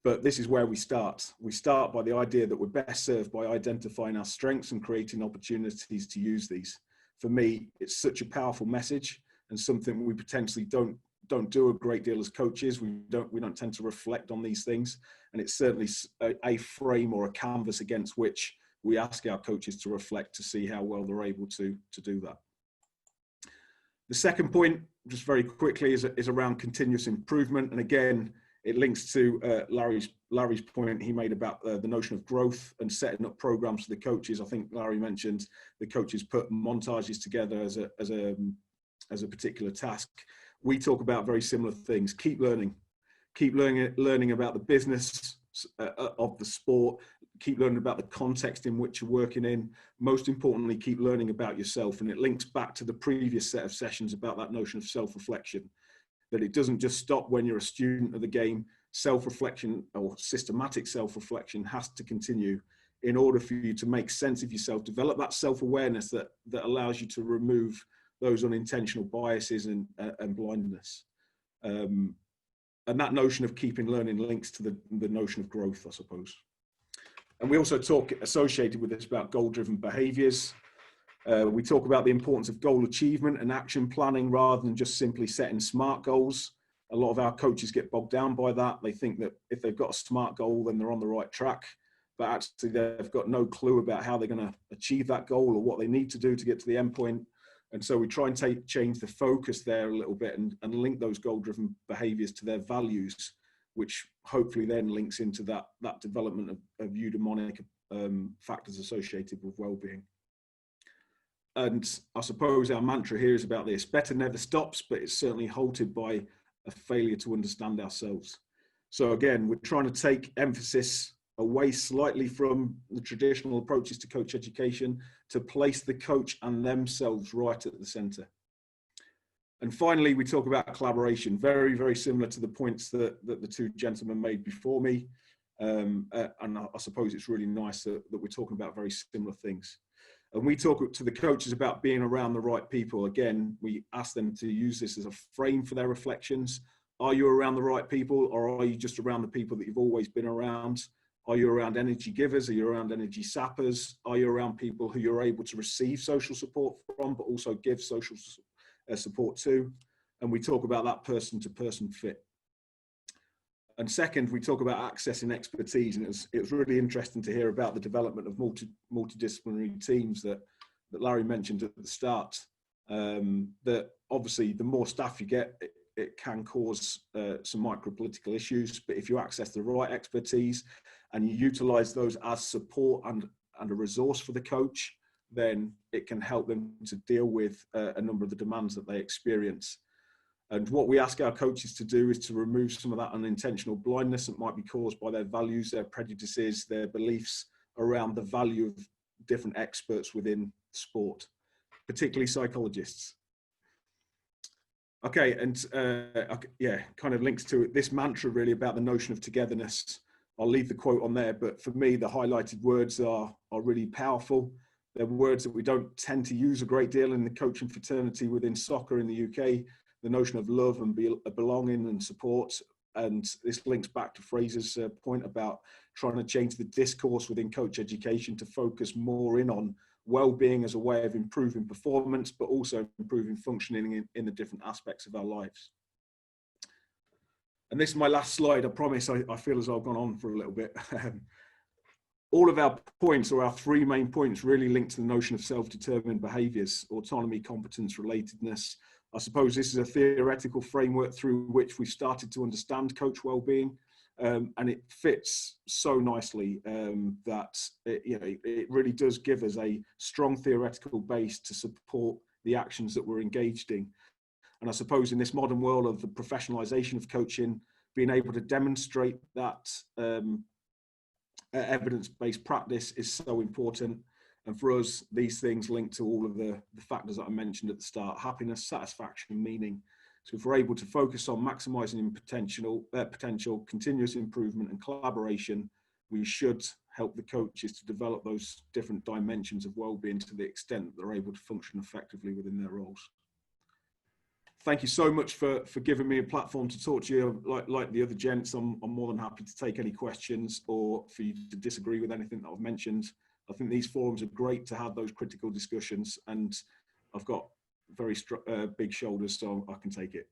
But this is where we start. We start by the idea that we're best served by identifying our strengths and creating opportunities to use these. For me, it's such a powerful message and something we potentially don't do a great deal as coaches. We don't tend to reflect on these things. And it's certainly a frame or a canvas against which we ask our coaches to reflect to see how well they're able to do that. The second point, just very quickly, is around continuous improvement. And again, it links to Larry's point he made about the notion of growth and setting up programs for the coaches. I think Larry mentioned the coaches put montages together as a particular task. We talk about very similar things. Keep learning about the business of the sport. Keep learning about the context in which you're working in. Most importantly, keep learning about yourself. And it links back to the previous set of sessions about that notion of self-reflection. That it doesn't just stop when you're a student of the game. Self-reflection or systematic self-reflection has to continue in order for you to make sense of yourself, develop that self-awareness that allows you to remove those unintentional biases and blindness. And that notion of keeping learning links to the notion of growth, I suppose. And we also talk associated with this about goal-driven behaviors. We talk about the importance of goal achievement and action planning rather than just simply setting SMART goals. A lot of our coaches get bogged down by that. They think that if they've got a SMART goal, then they're on the right track. But actually, they've got no clue about how they're going to achieve that goal or what they need to do to get to the end point. And so we try and change the focus there a little bit and link those goal-driven behaviors to their values, which hopefully then links into that development of eudaimonic factors associated with well-being. And I suppose our mantra here is about this. Better never stops, but it's certainly halted by a failure to understand ourselves. So again, we're trying to take emphasis away slightly from the traditional approaches to coach education to place the coach and themselves right at the center. And finally, we talk about collaboration, very, very similar to the points that the two gentlemen made before me. And I suppose it's really nice that we're talking about very similar things. And we talk to the coaches about being around the right people. Again, we ask them to use this as a frame for their reflections. Are you around the right people, or are you just around the people that you've always been around? Are you around energy givers? Are you around energy sappers? Are you around people who you're able to receive social support from, but also give social support to? And we talk about that person-to-person fit. And second, we talk about accessing expertise. And it was really interesting to hear about the development of multidisciplinary teams that Larry mentioned at the start. That obviously the more staff you get, it can cause some micro-political issues. But if you access the right expertise and you utilize those as support and a resource for the coach, then it can help them to deal with a number of the demands that they experience. And what we ask our coaches to do is to remove some of that unintentional blindness that might be caused by their values, their prejudices, their beliefs around the value of different experts within sport, particularly psychologists. Okay, and yeah, kind of links to this mantra really about the notion of togetherness. I'll leave the quote on there, but for me, the highlighted words are really powerful. They're words that we don't tend to use a great deal in the coaching fraternity within soccer in the UK. The notion of love and belonging and support. And this links back to Fraser's point about trying to change the discourse within coach education to focus more in on well-being as a way of improving performance, but also improving functioning in the different aspects of our lives. And this is my last slide. I promise I feel as I've gone on for a little bit. All of our points, or our three main points, really link to the notion of self-determined behaviours: autonomy, competence, relatedness. I suppose this is a theoretical framework through which we've started to understand coach well-being, and it fits so nicely that it really does give us a strong theoretical base to support the actions that we're engaged in. And I suppose in this modern world of the professionalization of coaching, being able to demonstrate that evidence-based practice is so important. And for us, these things link to all of the factors that I mentioned at the start: happiness, satisfaction, meaning. So if we're able to focus on maximizing potential, continuous improvement and collaboration, we should help the coaches to develop those different dimensions of well-being to the extent that they're able to function effectively within their roles. Thank you so much for giving me a platform to talk to you. Like the other gents, I'm more than happy to take any questions or for you to disagree with anything that I've mentioned. I think these forums are great to have those critical discussions, and I've got very big shoulders, so I can take it.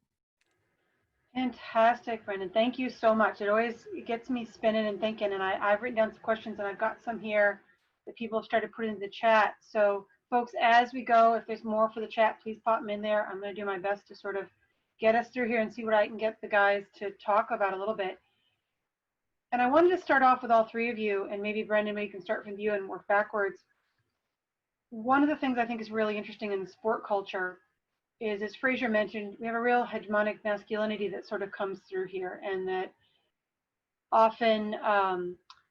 Fantastic, Brendan. Thank you so much. It gets me spinning and thinking, and I've written down some questions, and I've got some here that people have started putting in the chat. So folks, as we go, if there's more for the chat, please pop them in there. I'm going to do my best to sort of get us through here and see what I can get the guys to talk about a little bit. And I wanted to start off with all three of you, and maybe Brendan, maybe you can start from you and work backwards. One of the things I think is really interesting in the sport culture is, as Fraser mentioned, we have a real hegemonic masculinity that sort of comes through here, and that often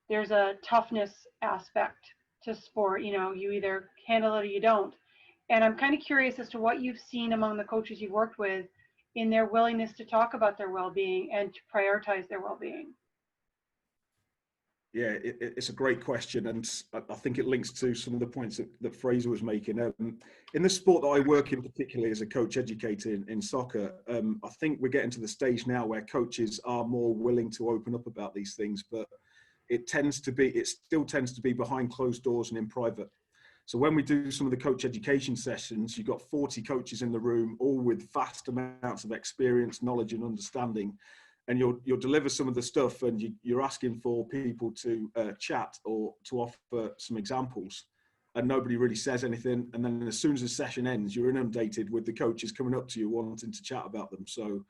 there's a toughness aspect to sport. You either handle it or you don't. And I'm kind of curious as to what you've seen among the coaches you've worked with in their willingness to talk about their well-being and to prioritize their well-being. Yeah, it's a great question, and I think it links to some of the points that Fraser was making. In the sport that I work in, particularly as a coach educator in soccer, I think we're getting to the stage now where coaches are more willing to open up about these things, but it still tends to be behind closed doors and in private. So when we do some of the coach education sessions, you've got 40 coaches in the room, all with vast amounts of experience, knowledge, and understanding. And you'll deliver some of the stuff, and you're asking for people to chat or to offer some examples, and nobody really says anything. And then as soon as the session ends, you're inundated with the coaches coming up to you wanting to chat about them. So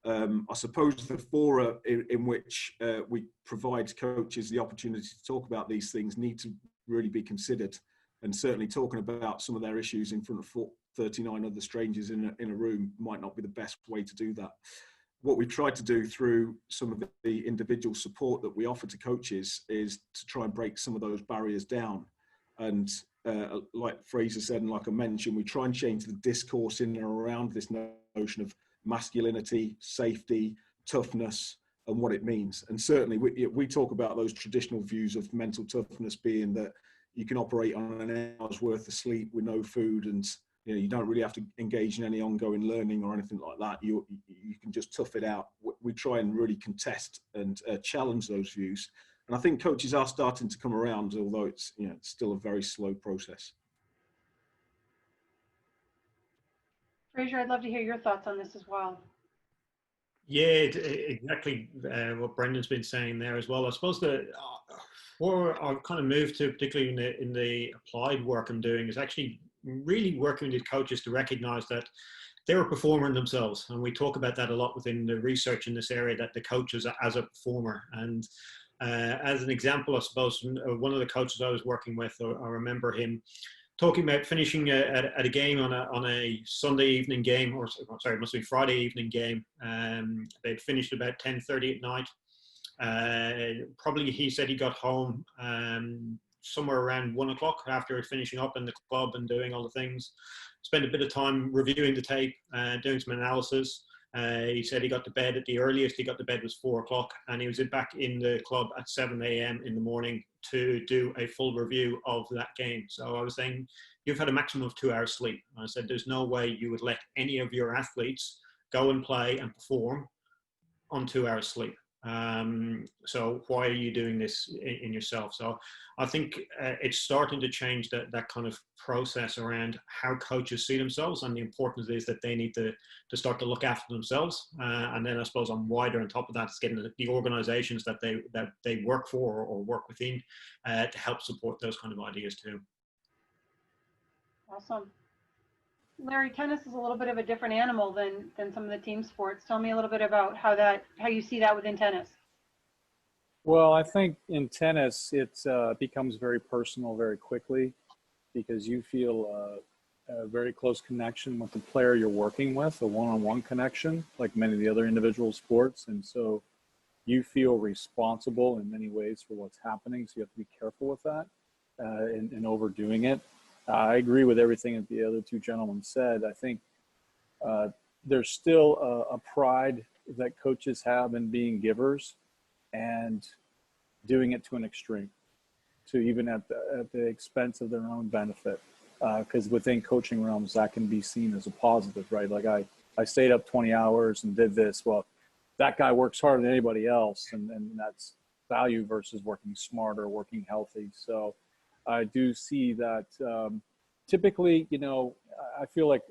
I suppose the fora in which we provide coaches the opportunity to talk about these things need to really be considered. And certainly talking about some of their issues in front of 39 other strangers in a room might not be the best way to do that. What we tried to do through some of the individual support that we offer to coaches is to try and break some of those barriers down. And like Fraser said, and like I mentioned, we try and change the discourse in and around this notion of masculinity, safety, toughness, and what it means. And certainly we talk about those traditional views of mental toughness being that you can operate on an hour's worth of sleep with no food, and you don't really have to engage in any ongoing learning or anything like that. You can just tough it out. We try and really contest and challenge those views. And I think coaches are starting to come around, although it's still a very slow process. Fraser, I'd love to hear your thoughts on this as well. Yeah, exactly what Brendan's been saying there as well. I suppose where I've kind of moved to, particularly in the applied work I'm doing, is actually really working with coaches to recognize that they're a performer themselves. And we talk about that a lot within the research in this area, that the coach is as a performer. And as an example, I suppose, one of the coaches I was working with, I remember him talking about finishing at a game on a Sunday evening game, or sorry, it must be Friday evening game. They'd finished about 10:30 at night. Probably he said he got home somewhere around 1 o'clock after finishing up in the club and doing all the things. Spent a bit of time reviewing the tape, doing some analysis. He said he got to bed at the earliest he got to bed was 4 o'clock, and he was back in the club at 7 a.m. in the morning to do a full review of that game. So I was saying, you've had a maximum of 2 hours sleep. And I said, there's no way you would let any of your athletes go and play and perform on 2 hours sleep. So why are you doing this in yourself? So I think it's starting to change that kind of process around how coaches see themselves, and the importance is that they need to start to look after themselves. And then I suppose on top of that, it's getting the organizations that they work for or work within to help support those kind of ideas too. Awesome. Larry, tennis is a little bit of a different animal than some of the team sports. Tell me a little bit about how you see that within tennis. Well, I think in tennis, it becomes very personal very quickly because you feel a very close connection with the player you're working with, a one-on-one connection, like many of the other individual sports. And so you feel responsible in many ways for what's happening. So you have to be careful with that and overdoing it. I agree with everything that the other two gentlemen said. I think there's still a pride that coaches have in being givers and doing it to an extreme, to even at the expense of their own benefit. Because within coaching realms, that can be seen as a positive, right? Like I stayed up 20 hours and did this. Well, that guy works harder than anybody else, and that's value versus working smarter, working healthy. So I do see that typically, you know, I feel like,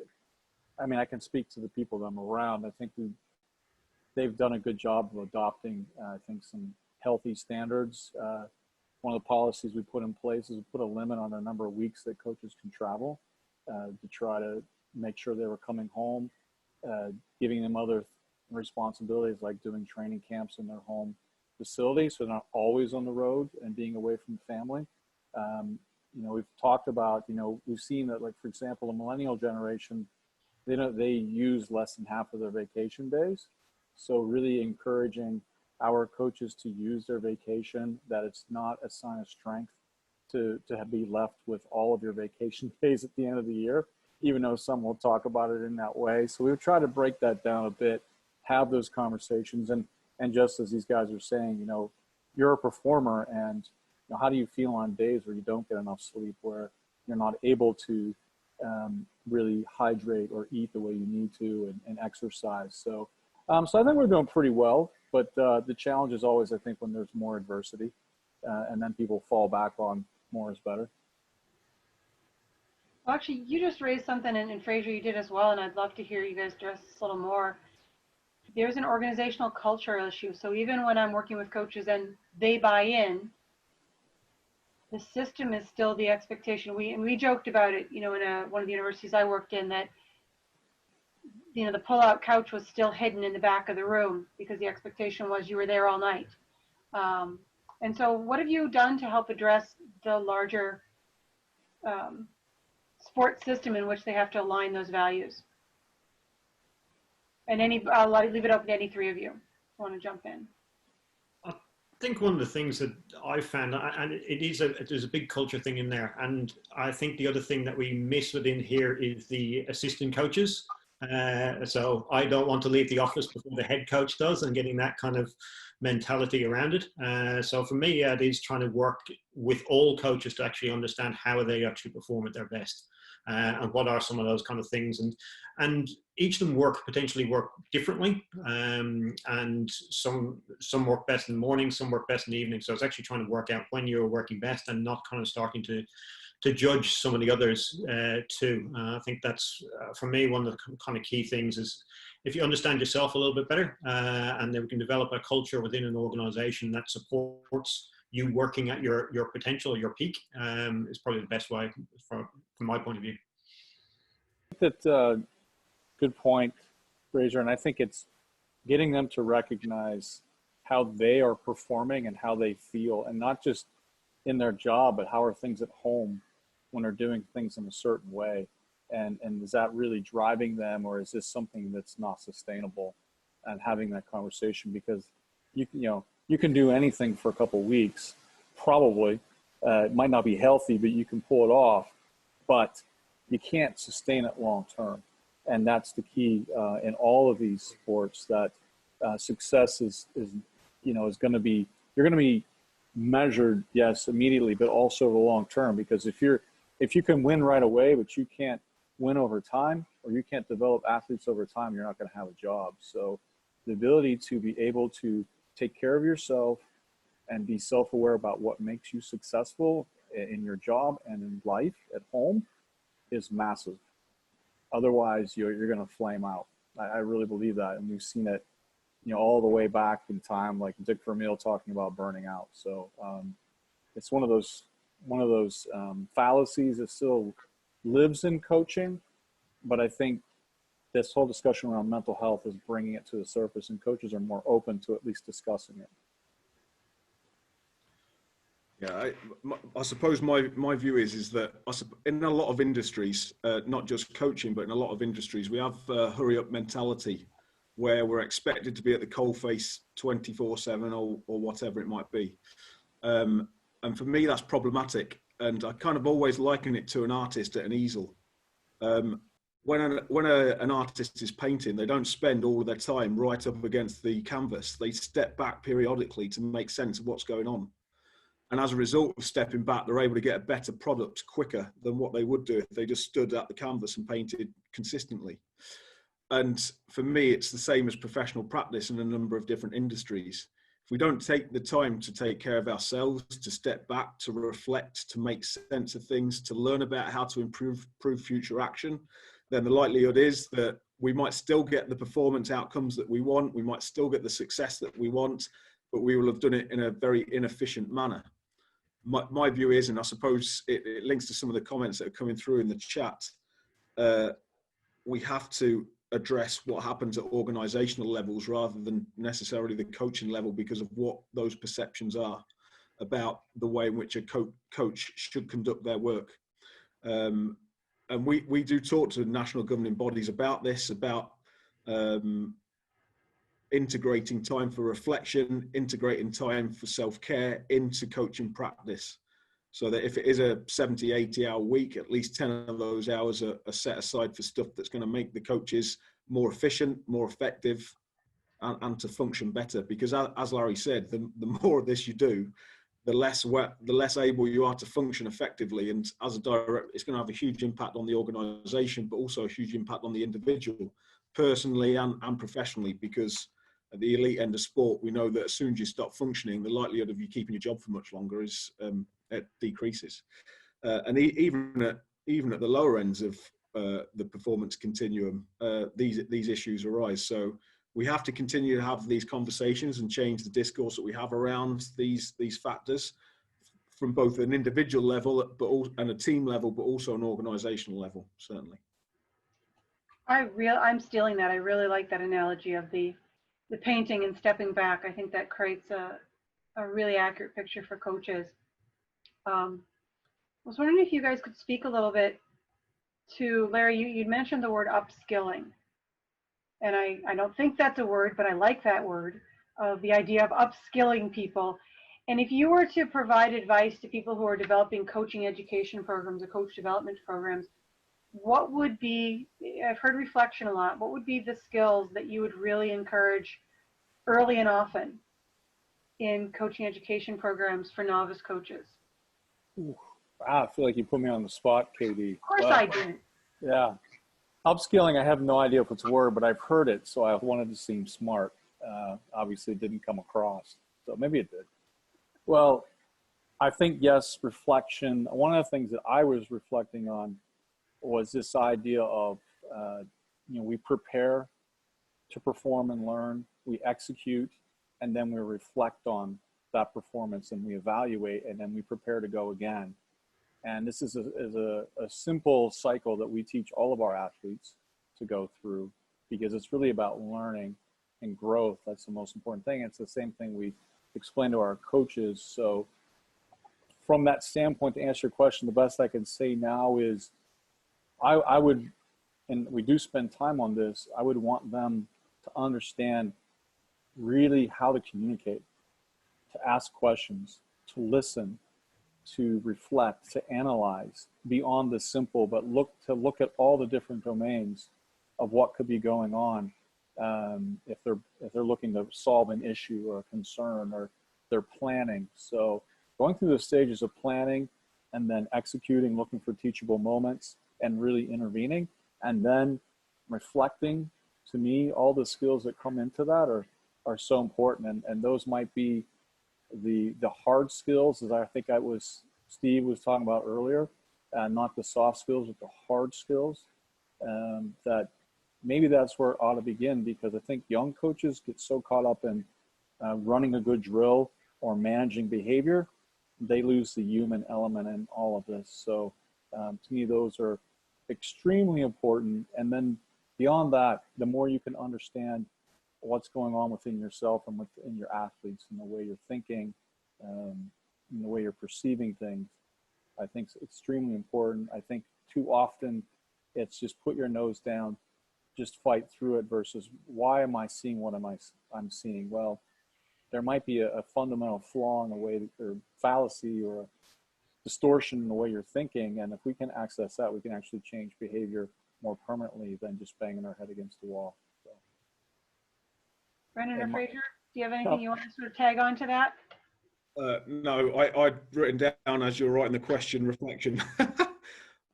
I mean, I can speak to the people that I'm around. I think they've done a good job of adopting, I think, some healthy standards. One of the policies we put in place is we put a limit on the number of weeks that coaches can travel to try to make sure they were coming home, giving them other responsibilities like doing training camps in their home facility, so they're not always on the road and being away from family. You know, we've talked about, you know, we've seen that, like, for example, the millennial generation, they use less than half of their vacation days. So really encouraging our coaches to use their vacation, that it's not a sign of strength to be left with all of your vacation days at the end of the year, even though some will talk about it in that way. So we've tried to break that down a bit, have those conversations. And just as these guys are saying, you know, you're a performer, and you know, how do you feel on days where you don't get enough sleep, where you're not able to really hydrate or eat the way you need to and exercise? So I think we're doing pretty well, but the challenge is always, I think, when there's more adversity and then people fall back on more is better. Well, actually, you just raised something, and Fraser, you did as well, and I'd love to hear you guys address this a little more. There's an organizational culture issue. So even when I'm working with coaches and they buy in, the system is still the expectation. We joked about it, you know, in one of the universities I worked in, that, you know, the pull-out couch was still hidden in the back of the room because the expectation was you were there all night. And so what have you done to help address the larger sports system in which they have to align those values? And I'll leave it open to any three of you who want to jump in. I think one of the things that I found, and there's a big culture thing in there, and I think the other thing that we miss within here is the assistant coaches. So I don't want to leave the office before the head coach does, and getting that kind of mentality around it. So for me, it is trying to work with all coaches to actually understand how they actually perform at their best, and what are some of those kind of things, and each of them potentially work differently, and some work best in the morning, some work best in the evening. So it's actually trying to work out when you're working best and not kind of starting to judge some of the others too. I think that's, for me, one of the kind of key things is if you understand yourself a little bit better, and then we can develop a culture within an organization that supports you working at your potential, your peak, is probably the best way from my point of view. That's a good point, Fraser. And I think it's getting them to recognize how they are performing and how they feel, and not just in their job, but how are things at home when they're doing things in a certain way. And is that really driving them, or is this something that's not sustainable? And having that conversation, because you can do anything for a couple of weeks, probably. It might not be healthy, but you can pull it off, but you can't sustain it long term. And that's the key in all of these sports, that success is going to be, you're going to be measured, yes, immediately, but also the long term. Because if you can win right away, but you can't win over time, or you can't develop athletes over time, you're not going to have a job. So the ability to be able to take care of yourself and be self-aware about what makes you successful in your job and in life at home is massive. Otherwise, you're going to flame out. I really believe that, and we've seen it, all the way back in time, like Dick Vermeil talking about burning out. So it's one of those fallacies that still lives in coaching, but I think this whole discussion around mental health is bringing it to the surface, and coaches are more open to at least discussing it. Yeah, I suppose my view is that in a lot of industries, not just coaching, but in a lot of industries, we have a hurry up mentality where we're expected to be at the coalface 24/7 or whatever it might be. And for me, that's problematic. And I kind of always liken it to an artist at an easel. When an artist is painting, they don't spend all of their time right up against the canvas. They step back periodically to make sense of what's going on. And as a result of stepping back, they're able to get a better product quicker than what they would do if they just stood at the canvas and painted consistently. And for me, it's the same as professional practice in a number of different industries. If we don't take the time to take care of ourselves, to step back, to reflect, to make sense of things, to learn about how to improve future action, then the likelihood is that we might still get the performance outcomes that we want. We might still get the success that we want, but we will have done it in a very inefficient manner. My view is, and I suppose it links to some of the comments that are coming through in the chat, we have to address what happens at organizational levels rather than necessarily the coaching level, because of what those perceptions are about the way in which a coach should conduct their work. And we do talk to national governing bodies about this, about integrating time for reflection, integrating time for self-care into coaching practice, so that if it is a 70, 80-hour week, at least 10 of those hours are set aside for stuff that's going to make the coaches more efficient, more effective, and to function better. Because as Larry said, the more of this you do, the less able you are to function effectively. And as a director, it's going to have a huge impact on the organization, but also a huge impact on the individual, personally and professionally, because at the elite end of sport, we know that as soon as you stop functioning, the likelihood of you keeping your job for much longer is it decreases. And even at the lower ends of the performance continuum, these issues arise. So we have to continue to have these conversations and change the discourse that we have around these factors, from both an individual level and a team level, but also an organizational level, certainly. I'm stealing that. I really like that analogy of the painting and stepping back. I think that creates a really accurate picture for coaches. I was wondering if you guys could speak a little bit to, Larry, you mentioned the word upskilling. And I don't think that's a word, but I like that word, of the idea of upskilling people. And if you were to provide advice to people who are developing coaching education programs or coach development programs, what would be, I've heard reflection a lot, what would be the skills that you would really encourage early and often in coaching education programs for novice coaches? Ooh, wow, I feel like you put me on the spot, Katie. Of course I didn't. Yeah. Upskilling, I have no idea if it's a word, but I've heard it, so I wanted to seem smart. Obviously, it didn't come across, so maybe it did. Well, I think, yes, reflection. One of the things that I was reflecting on was this idea of, we prepare to perform and learn, we execute, and then we reflect on that performance, and we evaluate, and then we prepare to go again. And this is a simple cycle that we teach all of our athletes to go through, because it's really about learning and growth. That's the most important thing. It's the same thing we explain to our coaches. So from that standpoint, to answer your question, the best I can say now is I would, and we do spend time on this, I would want them to understand really how to communicate, to ask questions, to listen, to reflect, to analyze beyond the simple, but look at all the different domains of what could be going on. If they're looking to solve an issue or a concern, or they're planning. So going through the stages of planning and then executing, looking for teachable moments and really intervening, and then reflecting, to me, all the skills that come into that are so important. And those might be the hard skills, as I think Steve was talking about earlier, not the soft skills, but the hard skills. That maybe that's where it ought to begin, because I think young coaches get so caught up in running a good drill or managing behavior, they lose the human element in all of this. So to me, those are extremely important. And then beyond that, the more you can understand what's going on within yourself and within your athletes and the way you're thinking, and the way you're perceiving things, I think is extremely important. I think too often it's just put your nose down, just fight through it, versus why am I seeing what I'm seeing? Well, there might be a fundamental flaw in the way that, or fallacy or a distortion in the way you're thinking. And if we can access that, we can actually change behavior more permanently than just banging our head against the wall. So. Brendan or Fraser, do you have anything you want to sort of tag on to that? No, I'd written down as you're writing the question, reflection.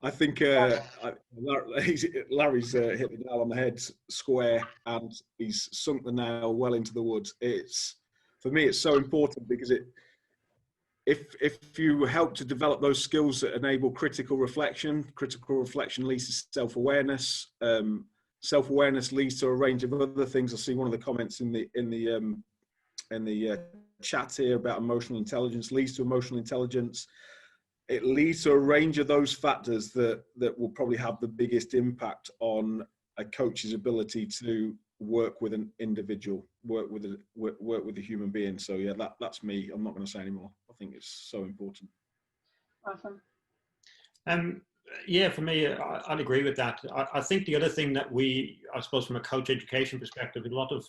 I think Larry's hit the nail on the head square, and he's sunk the nail well into the woods. For me, it's so important because if you help to develop those skills that enable critical reflection leads to self-awareness. Self-awareness leads to a range of other things. I see one of the comments in the chat here about emotional intelligence leads to emotional intelligence. It leads to a range of those factors that will probably have the biggest impact on a coach's ability to work with an individual, work with a human being. So yeah, that's me. I'm not going to say anymore. I think it's so important. Awesome. Yeah, for me, I'd agree with that. I think the other thing that I suppose from a coach education perspective, a lot of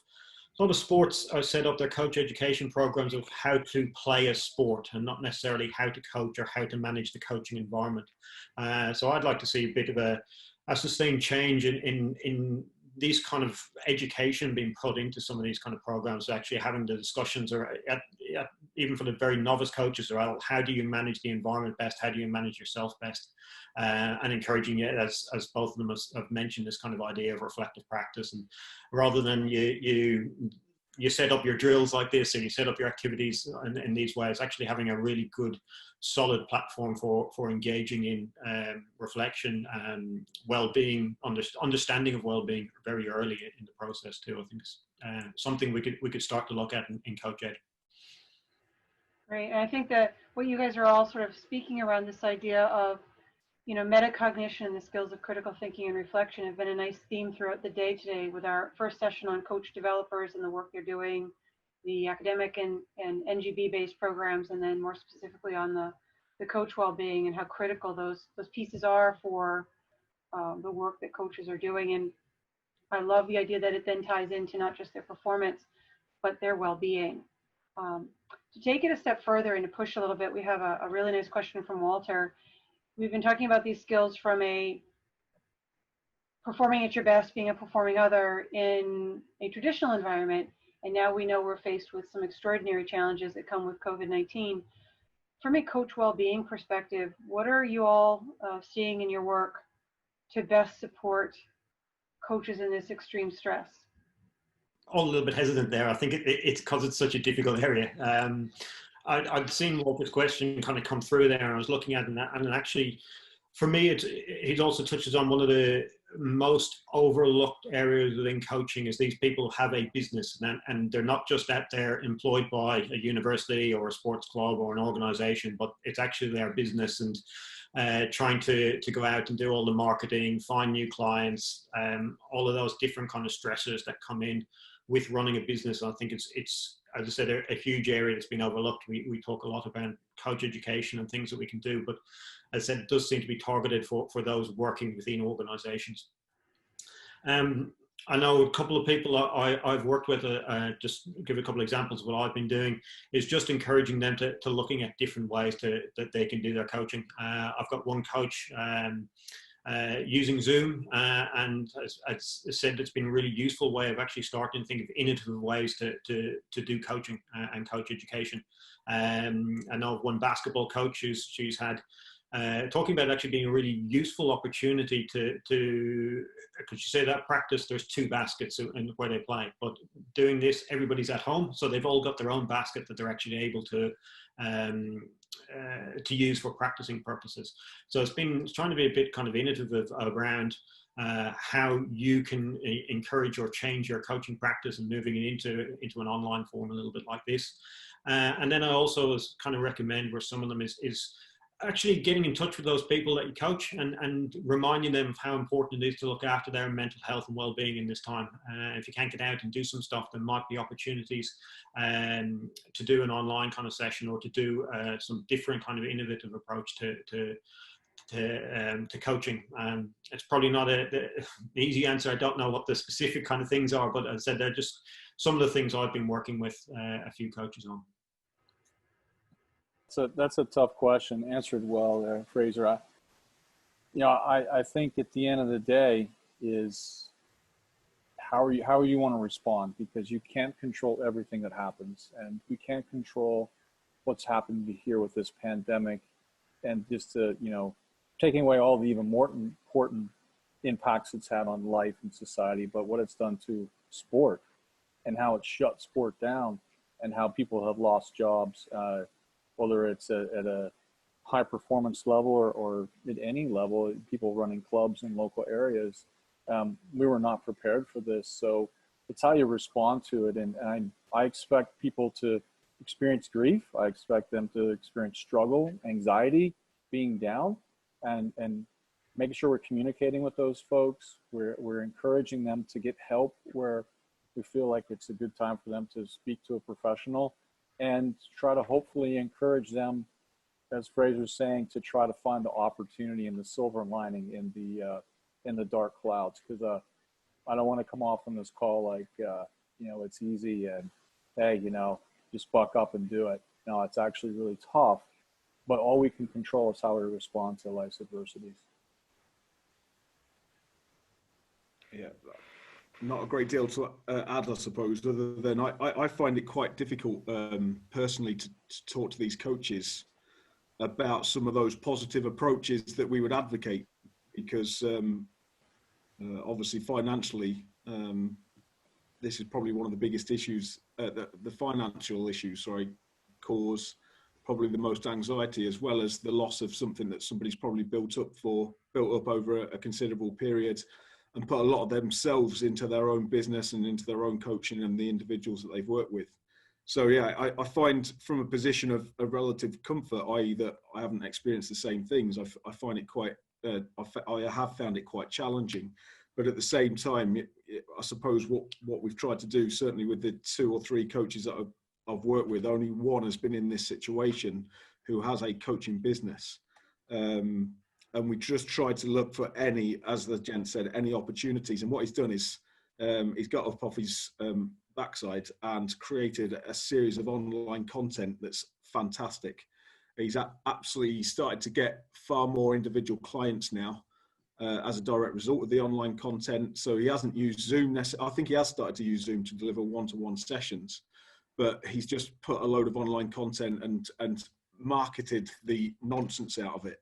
sports are set up their coach education programs of how to play a sport and not necessarily how to coach or how to manage the coaching environment. So I'd like to see a bit of a sustained change in these kind of education being put into some of these kind of programs, actually having the discussions, or even for the very novice coaches, or how do you manage the environment best? How do you manage yourself best? And encouraging it, as both of them have mentioned, this kind of idea of reflective practice. And rather than you set up your drills like this, and you set up your activities in these ways, actually having a really good, solid platform for engaging in reflection and well-being, understanding of well-being very early in the process too. I think it's something we could start to look at in Coach Ed. Great, and I think that what you guys are all sort of speaking around, this idea of, metacognition and the skills of critical thinking and reflection, have been a nice theme throughout the day today, with our first session on coach developers and the work they're doing, the academic and NGB-based programs, and then more specifically on the coach well-being and how critical those pieces are for the work that coaches are doing. And I love the idea that it then ties into not just their performance, but their well-being. To take it a step further and to push a little bit, we have a really nice question from Walter. We've been talking about these skills from a performing at your best, being a performing other in a traditional environment, and now we know we're faced with some extraordinary challenges that come with COVID-19. From a coach well-being perspective, what are you all seeing in your work to best support coaches in this extreme stress? All a little bit hesitant there. I think it's because it's such a difficult area. I'd seen Walter's question kind of come through there, and I was looking at it, and actually, for me, it also touches on one of the most overlooked areas within coaching. Is these people have a business, and they're not just out there employed by a university or a sports club or an organization, but it's actually their business, and trying to go out and do all the marketing, find new clients, all of those different kind of stressors that come in with running a business. I think it's as I said, a huge area that's been overlooked. We talk a lot about coach education and things that we can do, but as I said, it does seem to be targeted for those working within organizations. I know a couple of people I've worked with, just give a couple of examples of what I've been doing, is just encouraging them to looking at different ways that they can do their coaching. I've got one coach using Zoom, and as I said, it's been a really useful way of actually starting to think of innovative ways to do coaching and coach education. I know of one basketball coach she's had talking about actually being a really useful opportunity to could you say that practice, there's two baskets in where they play, but doing this, everybody's at home, so they've all got their own basket that they're actually able to use for practicing purposes. So it's trying to be a bit kind of innovative around how you can encourage or change your coaching practice and moving it into an online form a little bit like this. And then I also kind of recommend, where some of them is actually getting in touch with those people that you coach and reminding them of how important it is to look after their mental health and well-being in this time. If you can't get out and do some stuff, there might be opportunities to do an online kind of session, or to do some different kind of innovative approach to coaching. It's probably not an easy answer. I don't know what the specific kind of things are, but as I said, they're just some of the things I've been working with a few coaches on. So that's a tough question. Answered well there, Fraser. I think at the end of the day is how you want to respond, because you can't control everything that happens, and we can't control what's happened here with this pandemic, and just to, taking away all the even more important impacts it's had on life and society, but what it's done to sport and how it shut sport down, and how people have lost jobs, whether it's at a high performance level or at any level, people running clubs in local areas. We were not prepared for this. So it's how you respond to it. And I expect people to experience grief. I expect them to experience struggle, anxiety, being down, and making sure we're communicating with those folks. We're encouraging them to get help where we feel like it's a good time for them to speak to a professional, and try to hopefully encourage them, as Fraser's saying, to try to find the opportunity and the silver lining in the dark clouds. Because I don't want to come off on this call like it's easy and hey, just buck up and do it. No, it's actually really tough. But all we can control is how we respond to life's adversities. Yeah, not a great deal to add, I suppose, other than I find it quite difficult personally to talk to these coaches about some of those positive approaches that we would advocate, because obviously financially, this is probably one of the biggest issues, the financial issues, cause probably the most anxiety, as well as the loss of something that somebody's probably built up over a considerable period, and put a lot of themselves into their own business and into their own coaching and the individuals that they've worked with. So yeah, I find from a position of relative comfort, i.e. that I haven't experienced the same things, I find it quite, I have found it quite challenging. But at the same time, I suppose what we've tried to do, certainly with the 2 or 3 coaches that I've worked with, only one has been in this situation who has a coaching business. And we just tried to look for any, as the gent said, any opportunities. And what he's done is he's got up off his backside and created a series of online content that's fantastic. He's absolutely started to get far more individual clients now as a direct result of the online content. So he hasn't used Zoom. I think he has started to use Zoom to deliver one-to-one sessions, but he's just put a load of online content and marketed the nonsense out of it.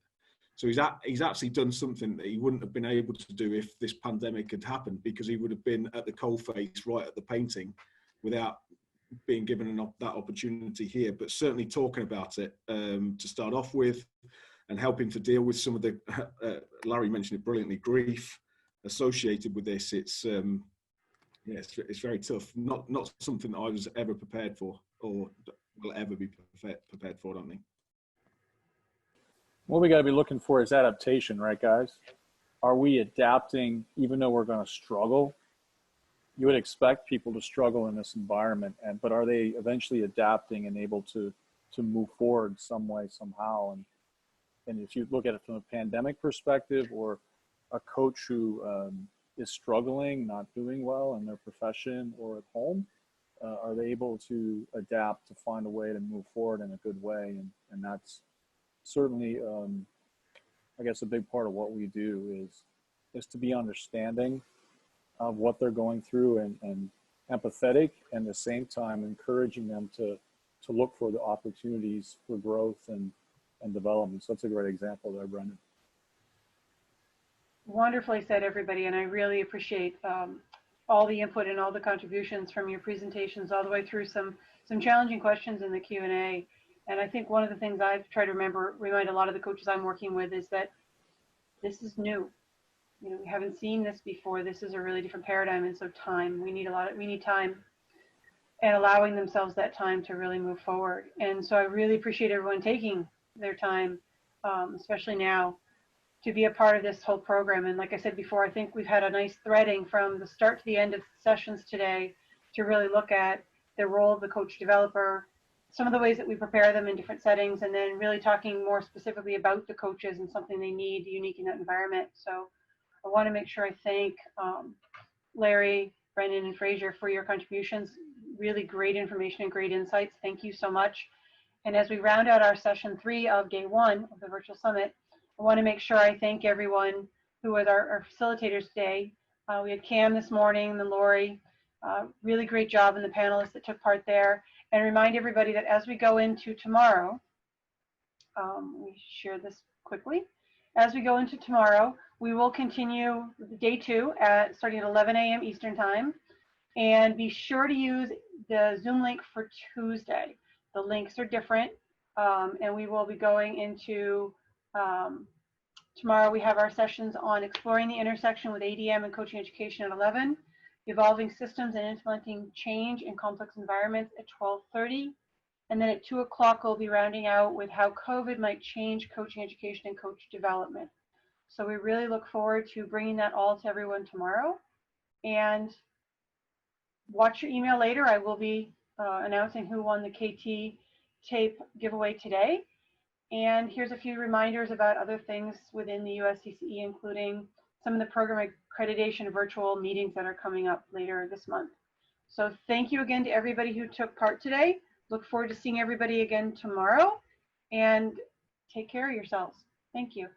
So he's actually done something that he wouldn't have been able to do if this pandemic had happened, because he would have been at the coalface, right at the painting, without being given that opportunity here. But certainly talking about it to start off with, and helping to deal with some of the, Larry mentioned it brilliantly, grief associated with this. It's very tough. Not something that I was ever prepared for, or will ever be prepared for, I don't think. What we got to be looking for is adaptation, right, guys? Are we adapting even though we're going to struggle? You would expect people to struggle in this environment, but are they eventually adapting and able to move forward some way, somehow? And if you look at it from a pandemic perspective, or a coach who is struggling, not doing well in their profession or at home, are they able to adapt to find a way to move forward in a good way? And that's certainly, I guess, a big part of what we do is to be understanding of what they're going through and empathetic, and at the same time encouraging them to look for the opportunities for growth and development. So that's a great example there, Brendan. Wonderfully said, everybody, and I really appreciate all the input and all the contributions from your presentations, all the way through some challenging questions in the Q&A. And I think one of the things I've tried to remind a lot of the coaches I'm working with is that this is new. We haven't seen this before. This is a really different paradigm, and so time. We need time, and allowing themselves that time to really move forward. And so I really appreciate everyone taking their time especially now, to be a part of this whole program. And like I said before, I think we've had a nice threading from the start to the end of sessions today to really look at the role of the coach developer, some of the ways that we prepare them in different settings, and then really talking more specifically about the coaches and something they need unique in that environment. So I want to make sure I thank Larry, Brendan, and Fraser for your contributions. Really great information and great insights. Thank you so much. And as we round out our session 3 of day 1 of the virtual summit, I want to make sure I thank everyone who was our facilitators today. We had Cam this morning, then Lori. Really great job, and the panelists that took part there. And remind everybody that as we go into tomorrow, we share this quickly. As we go into tomorrow, we will continue day 2 starting at 11 a.m. Eastern time. And be sure to use the Zoom link for Tuesday. The links are different, and we will be going into tomorrow. We have our sessions on exploring the intersection with ADM and coaching education at 11, evolving systems and implementing change in complex environments at 12:30, and then at 2 o'clock we'll be rounding out with how COVID might change coaching education and coach development. So we really look forward to bringing that all to everyone tomorrow. And watch your email later. I will be announcing who won the KT tape giveaway today. And here's a few reminders about other things within the USCCE, including some of the program accreditation virtual meetings that are coming up later this month. So thank you again to everybody who took part today. Look forward to seeing everybody again tomorrow, and take care of yourselves. Thank you.